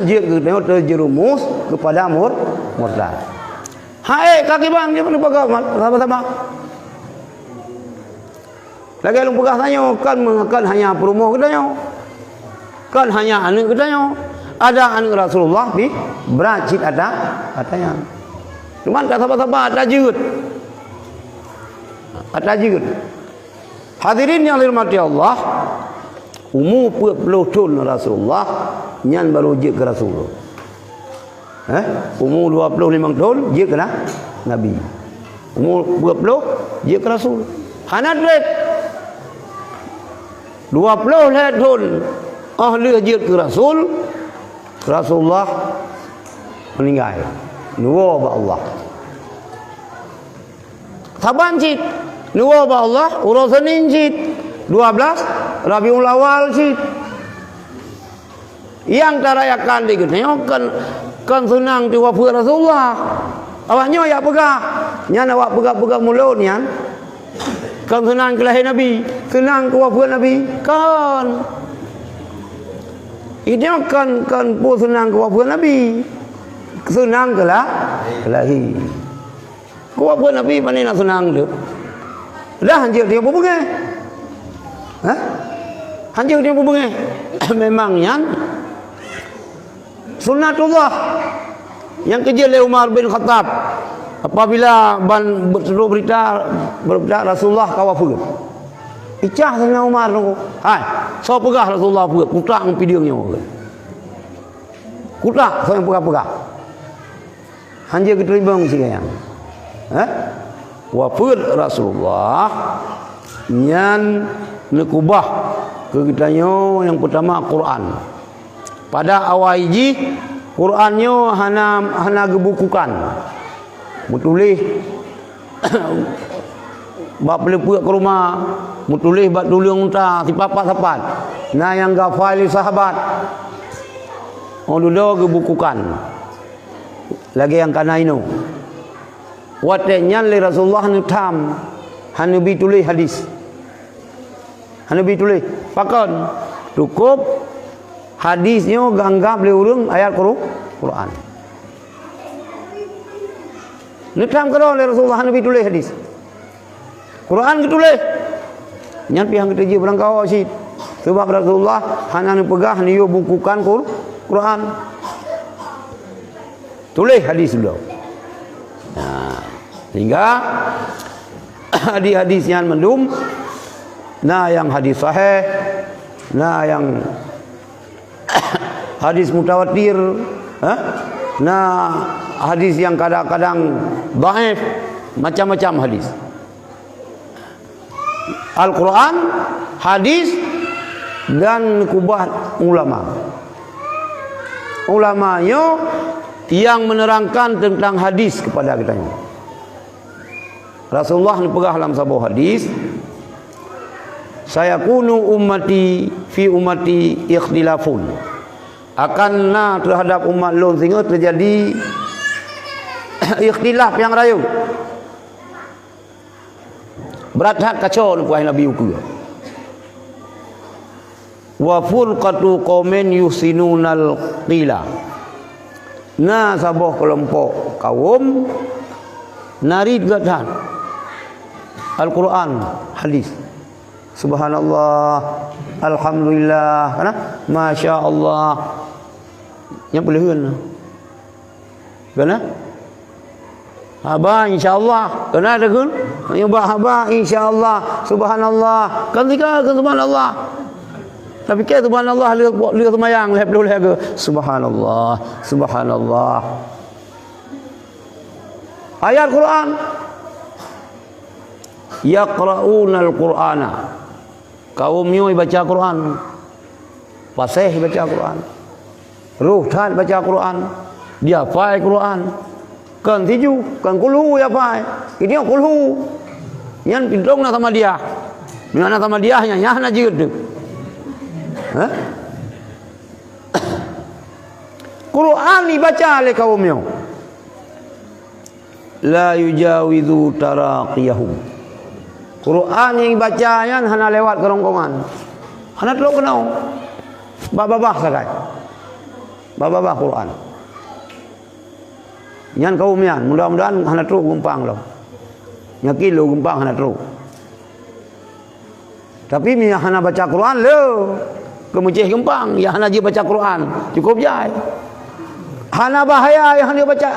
Speaker 1: dia kena terjerumus kepada murtad. Hai kaki bang dia perlu pegang sama-sama. Lagi lu pegang tanya kan hanya promo katanya. Kan hanya anak katanya. Ada anak Rasulullah di beracit ada katanya. Cuman tak sabar-sabar ada jut. Ada jut. Hadirin yang dirahmati Allah, umur 40 tahun Rasulullah nyan baru je ke Rasulullah. Umur 25 tahun dia kena Nabi. Umur 20 dia ke Rasul. Hanat red 20 tahun ahli dia ke Rasul. Rasulullah meninggal. Nuwa ba Allah. Saban cit. Nuwa ba Allah urusan cit. 12 Rabiul Awal cit. Yang tarayakan dikenyokan kan senang tu wafat Rasulullah. Awaknya ya pegah. Nyan awak pegah-pegah mulut nyan. Kan senang kelahiran Nabi, senang ke wafat Nabi. Kan. Ini kan pun senang ke wafat Nabi. Senang kelahi. Ke wafat Nabi mana nak senang tu? Dah hanjir dia berbunga. Ha? Hanjir dia berbunga. Memang nyan sunnatullah yang kerja oleh Umar bin Khattab apabila berita Rasulullah kawafur. Icah sana Umar tu. Hai, so pegah Rasulullah pegah, kutak ngpidiangnya. Kutak so yang pegah-pegah. Hanja keteribang si kayang. Wafur Rasulullah nyan nekubah ke kitanya yang pertama Quran. Pada awal ini Qurannya hana gebukukan. Mutulih bab lepuak ke rumah, mutulih bab dulung ta si papat-papat. Nah yang gafali sahabat. Oh dulu gebukukan. Lagi yang kana ino. Watenya li Rasulullah nutam hanu bitulih hadis. Hanu bitulih pakon cukup hadisnya ganggap le urang ayat Quran. Netam karo le Rasulullah Nabi tulis hadis. Quran ketulis. Nyan pihang ketujuh berangkau sih. Sebab Rasulullah hana pegah niyo bukukan Quran. Tulis hadis beliau. Nah, sehingga hadis yang mendum nah yang hadis sahih, nah yang hadis mutawatir, nah hadis yang kadang-kadang dhaif, macam-macam hadis. Al-Quran, hadis dan kubah ulama. Ulamanya yang menerangkan tentang hadis kepada kita. Rasulullah pegah dalam sebuah hadis, saya kunu ummati fi ummati ikhtilafun. Akanna terhadap umat lon sehingga terjadi ikhtilaf yang rayu. Berat hak kacau puai Nabi uku. Wa furqatu qaumin yusinunal qila. Nah sabah kelompok kaum narid gatan Al-Quran, hadis. Subhanallah, alhamdulillah, kana? Masya Allah. Yang boleh kan? Kana? Haba insya-Allah. Kena ada kun? Yang haba insya-Allah. Subhanallah. Kan tiga subhanallah. Tapi ke subhanallah lihat semayang leh boleh ke subhanallah subhanallah. Ayat Quran yaqra'unal Qur'ana. Kaumnya baca Quran. Fasih baca Quran. Ruhtan baca Quran. Dia hafal Quran. Kan tiju, kan kulhu ya pai. Ini kulhu. Yang pindong na sama dia. Mana sama dia nya na jiut. Hah? Quran dibaca oleh kaumnya. La yujawizu taraqiyahum. Quran yang dibacakan hana lewat kerongkongan. Hana telok kenau. Babah sakai. Babah Quran. Nyan kaumnya, mudah-mudahan hana teruk gumpang lo. Yakin lo gumpang hana teruk. Tapi mi hana baca Quran lo. Kemucih gempang, ya hana je baca Quran. Cukup jai. Hana bahaya yang dia baca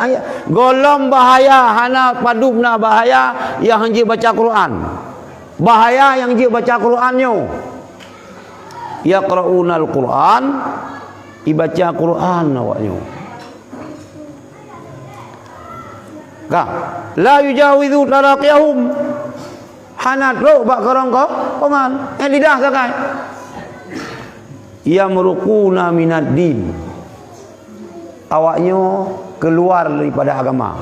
Speaker 1: golom bahaya, hana padubna bahaya yang dia baca Quran. Bahaya yang dia baca Qurannya. Yaqra'unal Quran, dibaca Quran awaknya. Ka la yujawizu taraqiyahum. Hana ro bak korong ko kongan lidah sakai. Yamruquna minad din. Awaknya keluar daripada agama.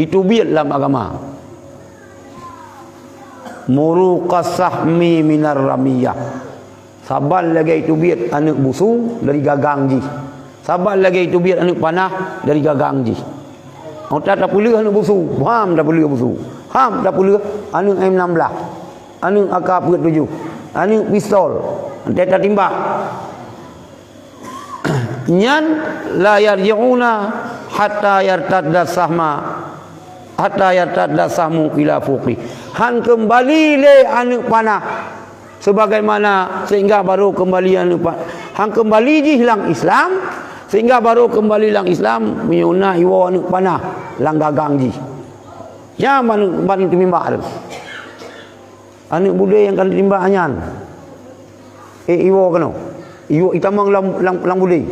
Speaker 1: Itu biat dalam agama. Muruqas sahmi minar ramiyah. Sabar lagi itu biat anak busu dari gagang ji. Sabar lagi itu biat anak panah dari gagang ji. Otak tak boleh anak busu. Ham tak boleh busu. Ham tak boleh anak M16. Anak AK-47. Anak pistol. Nanti tak timbak. Nyan la yarji'una hatta yartadda sahmu ila fuqi. Han kembali le anak panah sebagaimana sehingga baru kembali anak panah. Han kembali je hilang Islam sehingga baru kembali hilang Islam menyuna iwa anak panah lang gagang ji. Ya ban timimbak tu. Anak budak yang kan timbak anyan. Iwa kena. Iwa itamang lang budak.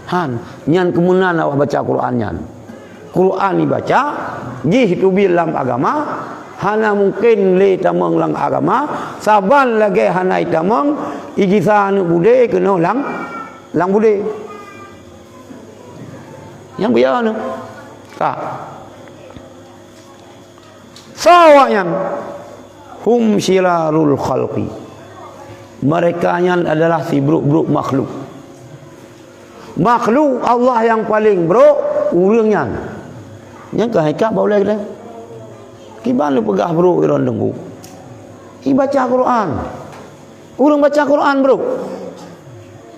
Speaker 1: Han, nyan kemunan awak baca Quran nyan. Quran dibaca, jih tu bilam agama, hana mungkin le tamang lang agama, saban lagi hana itamang, igisa anu bude kena lang bude. Yang biar anu. Ka. Sawaknya hum syirarul khalqi. Mereka nyan adalah si buruk-buruk makhluk. Makhluk Allah yang paling bro urangnya. Yang ke haikal boleh ke? Kiban lu pegah bro iron dengku. I baca Quran. Urang baca Quran bro.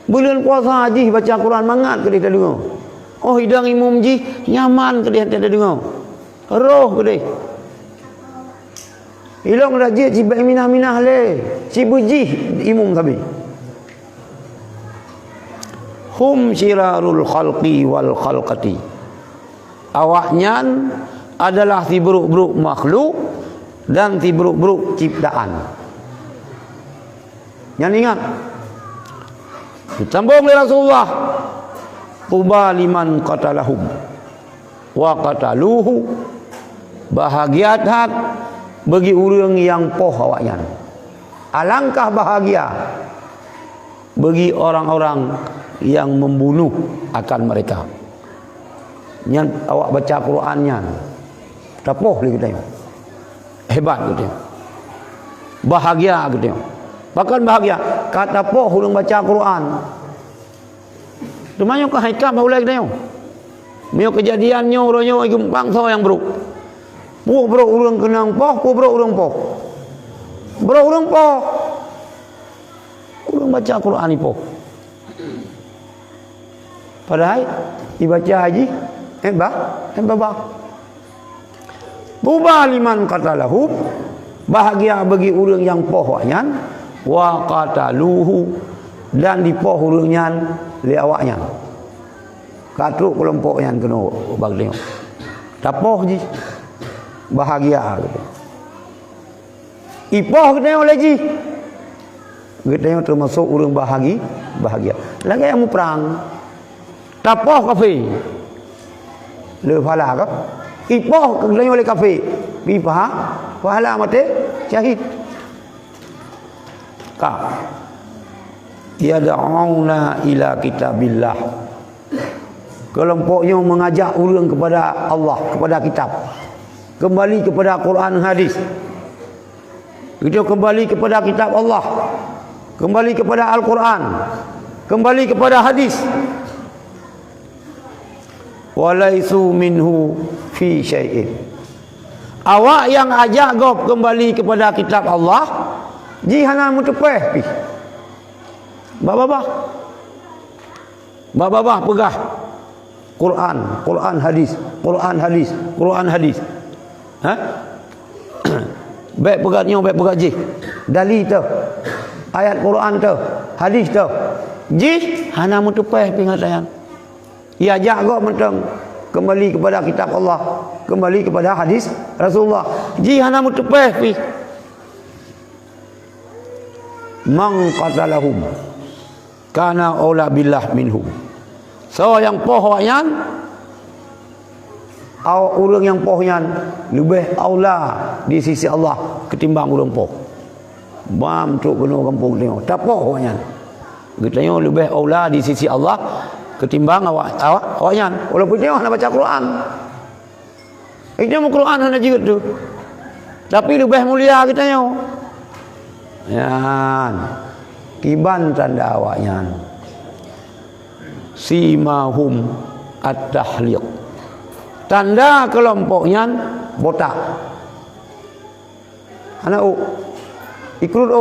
Speaker 1: Bulan puasa haji baca Quran mangat ke dia dengar. Oh hidang imam ji nyaman ke dia dengar. Roh ke dia. Ilong rajit si minah-minah le. Si buji imam sabi. Hum syirarul khalqi wal khalqati. Awaknya adalah si buruk-buruk makhluk dan si buruk-buruk ciptaan. Yang ingat. Disambung oleh Rasulullah. Tuba liman qatalahum wa qataluhu. Bahagia hak bagi orang yang poh awaknya. Alangkah bahagia bagi orang-orang yang membunuh akan mereka. Nyan awak baca Qurannya. Tapoh lagi kita. Hebat gitu. Bahagia gitu. Bahkan bahagia kata poh ulung baca Quran. Demanya ke haikam boleh gitu. Mio kejadiannya uronyo gempang so yang bro. Bro urang kenang poh, bro urang poh. Bro urang poh. Urang baca Quran ni poh. Padahal dibaca haji bah. Buba liman qatalahu, bahagia bagi orang yang pohwaknya, wa qataluhu, dan di poh orangnya li awaknya. Katruk kelompok yang kena bagi. Tapoh ji. bahagia gitu. Ipoh kita oleh ji. Kita termasuk orang bahagia. Lagi yang mau perang. Tapoh kafe. Le pahala kah? Ipoh kita oleh kafe. Pi pahala mati syahid. Kah. Yad'una ila kitabillah. Kelompoknya mengajak orang kepada Allah, kepada kitab. Kembali kepada Quran hadis. Kita kembali kepada kitab Allah. Kembali kepada Al-Quran. Kembali kepada hadis. Walaisu minhu fi syai'in. Awak yang ajak gop kembali kepada kitab Allah, jihana mutepeh pi. Babah pegah Quran hadis. Ha? Baik pegat jih. Dali tu. Ayat Quran tu, hadis tu. Jih hana mutepeh pi ngatayan. Ia ajak gop mentang kembali kepada kitab Allah, kembali kepada hadis Rasulullah. Jih hana mutepeh pi. Man qatalahum kana aula billah minhum. So yang pohonyan orang yang pohonyan lebih aula di sisi Allah ketimbang orang poh. Bam tu kena kampung tengok. Tak pohonyan. Katanya lebih aula di sisi Allah ketimbang awaknya. Walaupun tengok nak baca Quran. Itu Quran hanya juga tu. Tapi lebih mulia katanya. Yan. Kiban tanda awaknya. Simahum at-tahliq. Tanda kelompoknya botak. Anak ikrut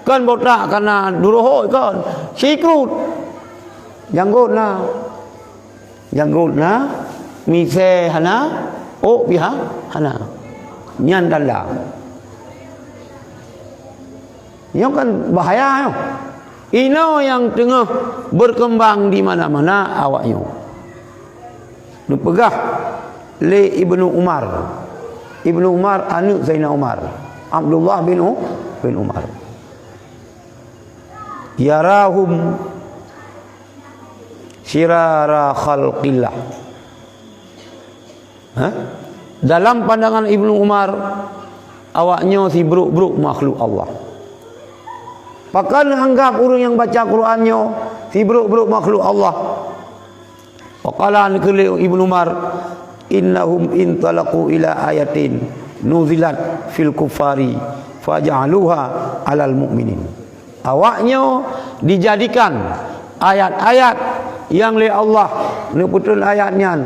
Speaker 1: kan botak karena duroho kan. Si ikrut. Janggutna mise hana biha hana. Nyan tanda. Yang kan bahaya yo. Ino yang tengah berkembang di mana-mana awaknya. Pegah le Ibnu Umar. Ibnu Umar anak Zainal Umar. Abdullah bin Umar. Yarahum syirara khalqillah. Dalam pandangan Ibnu Umar, awaknya si buruk-buruk makhluk Allah. Bahkan anggap orang yang baca Qurannya si buruk-buruk makhluk Allah. Waqala Ibnu Umar, innahum intalaqu ila ayatin nuzilat fil kufari faj'aluha alal mu'minin. Awaknya dijadikan ayat-ayat yang oleh Allah betul ayatnya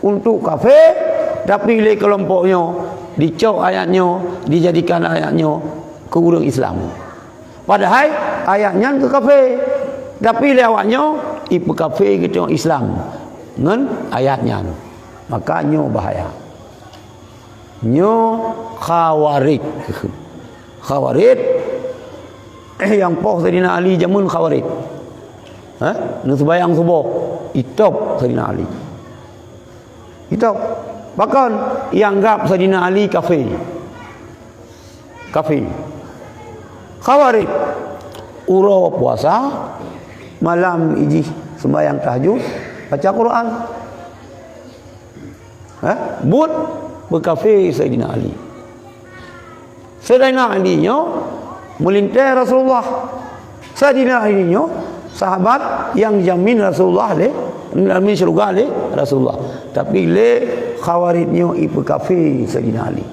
Speaker 1: untuk kafir, tapi oleh kelompoknya dicok ayatnya, dijadikan ayatnya ke orang Islam. Padahal ayatnya ke kafir, tapi oleh awaknya ipu kafir kita Islam dengan ayatnya. Makanya bahaya. Nyo khawarij. Yang poh Sayyidina Ali jamun khawarij. Nu sembahyang subuh itop Sayyidina Ali. Itop. Bahkan yang anggap Sayyidina Ali kafir. Khawarij. Uro puasa, malam iji sembahyang tahajud, baca Quran. Buat berkafir Sayyidina Ali. Sayyidina Ali nyo melintai Rasulullah. Sayyidina Ali nyo sahabat yang jamin Rasulullah le, jamin syurga le Rasulullah. Tapi le khawarij nyo ibu kafir Sayyidina Ali.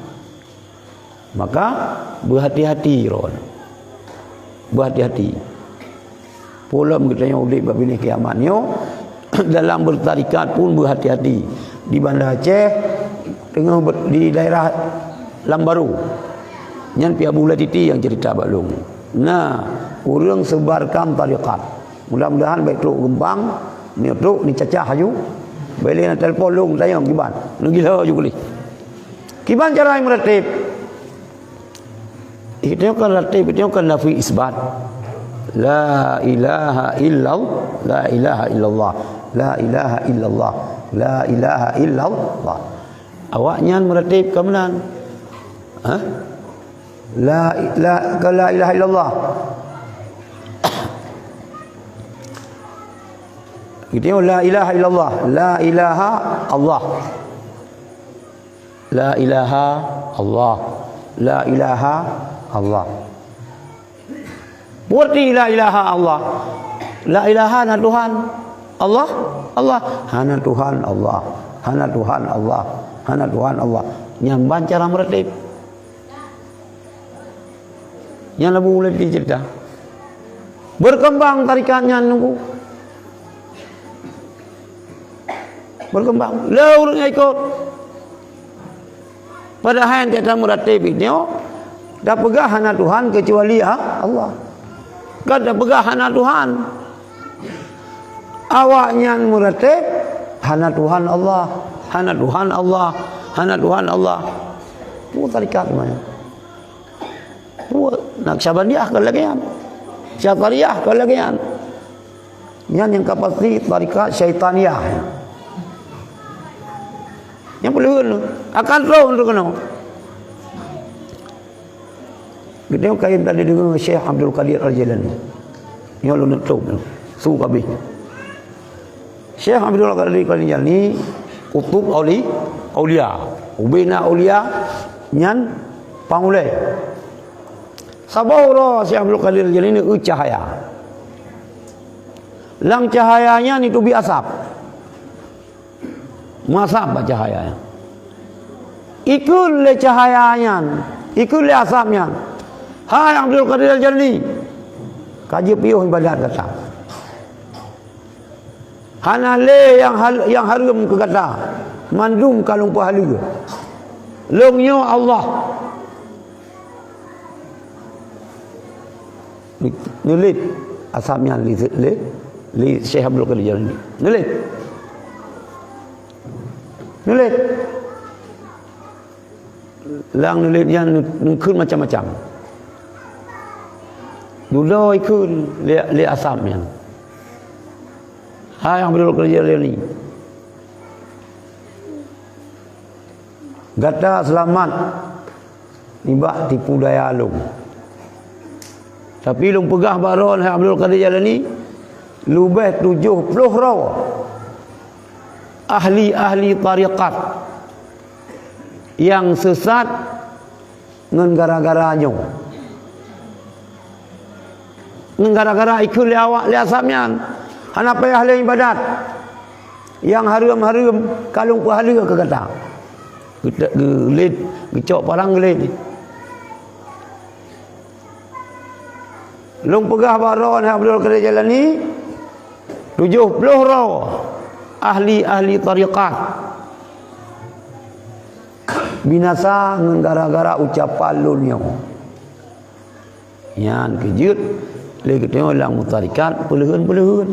Speaker 1: Maka berhati-hati ron. Berhati-hati. Pula kita yang udik babini kiamat nyo dalam bertarikat pun berhati-hati. Di Banda Aceh tengah di daerah Lambaru nyan pihak Bula Titi yang cerita balung. Nah, orang sebarkan tarikat. Mudah-mudahan baik truk gempang, ni truk ni cacah haju. Balik nak telefon long tayang kiban. Nu gila juga li. Kiban cara meratib. Itu kan ratib, itu kan nafi isbat. La ilaha illallah, la ilaha illallah, la ilaha illallah, la ilaha illallah. Awaknya meratib kemenan. Ha? La ilaha illallah. Kita la ilaha illallah, la ilaha Allah. La ilaha Allah. La ilaha Allah. Berarti la ilaha Allah. La ilaha hana Tuhan Allah. Allah hana Tuhan Allah. Hana Tuhan Allah. Hana Tuhan Allah. Nyamban cara meratib. Yang lebih mulai dicerita. Berkembang tarikatnya nunggu. Berkembang. Lah orang ikut. Padahal yang tidak meratib ini, dah pegah hana Tuhan kecuali Allah. Kan dah pegah hana Tuhan. Awaknya meratib hana Tuhan Allah. Hana Tuhan Allah. Hana Tuhan Allah. Itu tarikat namanya. Naqsyabandiyah kelagian, Syatariyah kelagian. Yang kapasiti tarikat Syaitaniyah. Yang perlu akan tahu untuk kena. Kita kain tadi dengan Syekh Abdul Qadir Al-Jilani. Yang lu nak tahu, suka kabeh. Syekh Abdul Qadir Al-Jilani kutub aulia, ubina aulia nyan pangulai. Sabawra Syekh Abdul Qadir Al-Jilani cahaya. Lang cahayanya ni tubi asap. Masap cahayanya. Ikut le cahayanya, ikut le asapnya. Hai Abdul Qadir Al-Jilani, kaji piuh ibadat kata. Hana le yang harum ke kata. Mandum kalung pahala. Longnya Allah. Nulit asapnya li Syekh Abdul Qadir Al-Jilani. Nulit lang nulitnyaขึ้นmacam-macam. Duloiขึ้นli asapnya. Hai Abdul Qadir Al-Jilani, gata selamat nibak tipu daya lung. Tapi lung pegah baron hai Abdul Qadir Al-Jilani lubeh 70 rawa. Ahli tariqat yang sesat ngan gara-garanya. Ngan gara-gara ikut li awak li asapnya. Hana payah ahli ibadat. Yang harum-harum kalung pahala ke kata. Kita gelit, gecok parang gelit. Long pegah baron Abdul Qadir Al-Jilani 70 rawa. Ahli tariqat binasa gara-gara ucapan lunya. Yang kejut lagi tengok orang tarikat pelehun.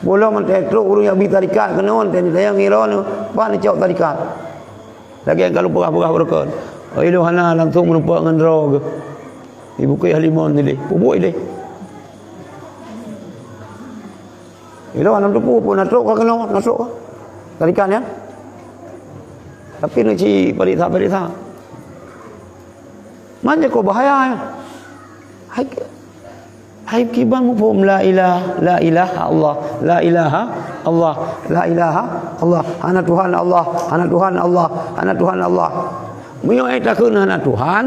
Speaker 1: Bola mentetruk urang yang bi tarikat kena on tadi saya ngira ni ba ni cok tarikat. Lagi kalau pegah-pegah berkon. Ai lu hana langsung menumpak dengan ro ke. Ibu ke halimon ni deh. Pubuk deh. Itu anak tu pun nasuk ke kena nasuk tarikan ya. Tapi nak ci parisa. Mana kau bahaya ya? Hai kibang pun la ilaha Allah, la ilaha Allah, la ilaha Allah. Hana Tuhan Allah, hana Tuhan Allah, hana Tuhan Allah. Mio eta keun hana Tuhan.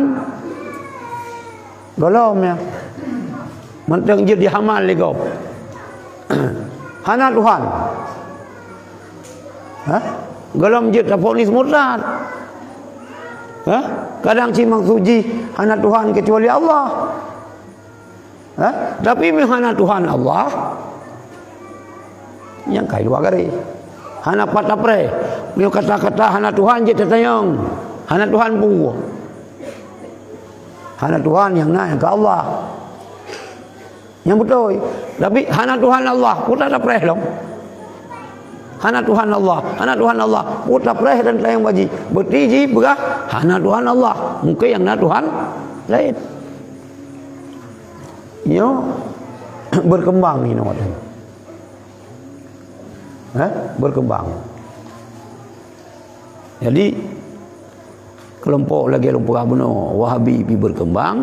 Speaker 1: Golomnya. Mentang jadi hamal lego. Hana Tuhan. Golom je ponis murtad. Kadang cimang suji hana Tuhan kecuali Allah. Tapi hana Tuhan Allah. Yang kai dua kali. Hana patapre. Mio kata-kata hana Tuhan je tetayong. Hana Tuhan pu. Hana Tuhan yang naik ke Allah. Yang betul. Tapi hana Tuhan Allah, putar tak preh long. Hana Tuhan Allah, hana Tuhan Allah, putar preh dan tayang baji. Bertiji begah hana Tuhan Allah, mungkin yang na Tuhan lain. Yo berkembang ini namanya. berkembang. Jadi kelompok lagi kelompok benar Wahabi pergi berkembang,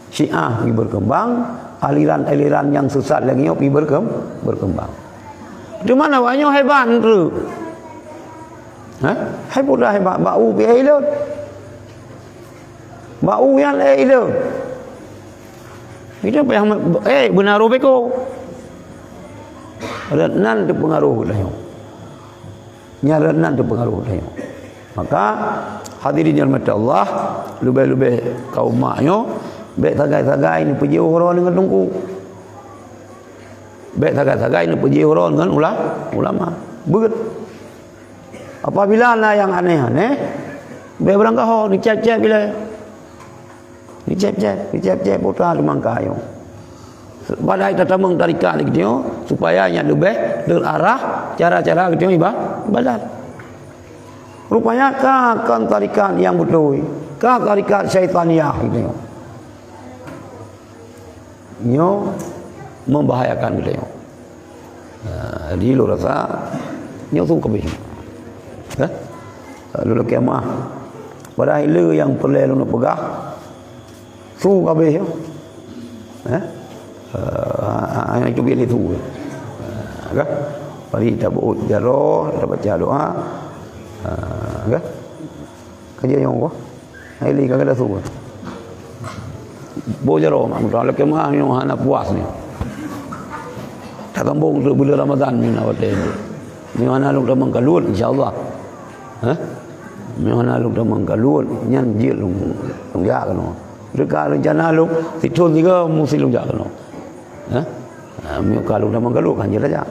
Speaker 1: Syiah pergi berkembang, aliran-aliran yang sesat lagi pergi berkembang. Di mana banyak hebat tu? Hebat bau pergi hilang. Bau yang hilang. Kita yang benar beko. Renan tu pengaruh dah. Nyaranan tu pengaruh dah. Maka hadirin yang mata Allah, lebih-lebih kaum maknyo, baik tagai-tagai ni pergi orang dengan tungku. Baik tagai-tagai ni pergi orang dengan ulama. Begitu. Apabila ada yang aneh-aneh, baik berangkah ni cep-cep bila. Ni cep-cep putar di mangkayo. Pada kita tamang tarikat gitu supaya nya lebih terarah cara-cara gitu ibadat. Rupanya kan tarikat yang betul. Tarikat syaitaniyah gitu. Nyo membahayakan gitu. Jadi lu rasa nyo tu kabeh. Lu kiamah. Pada hilu yang perlu lu nak pegah. Su kabeh yo. Itu biar itu. Kan? Pagi kita buat jaro, kita baca doa. Kan? Kerja yang apa? Hari kagak ada tu. Buat jaro, mak kalau kemah ni nak puas ni. Tak kampung tu bulan Ramadan ni nak buat ni. Ni mana lu dah mengkalut insya-Allah. Ni mana lu dah mengkalut, nyan jil lu ya kan. Dekat rencana lu situn juga mesti lu jaga no. Kalau dah menggaluh kan je saja.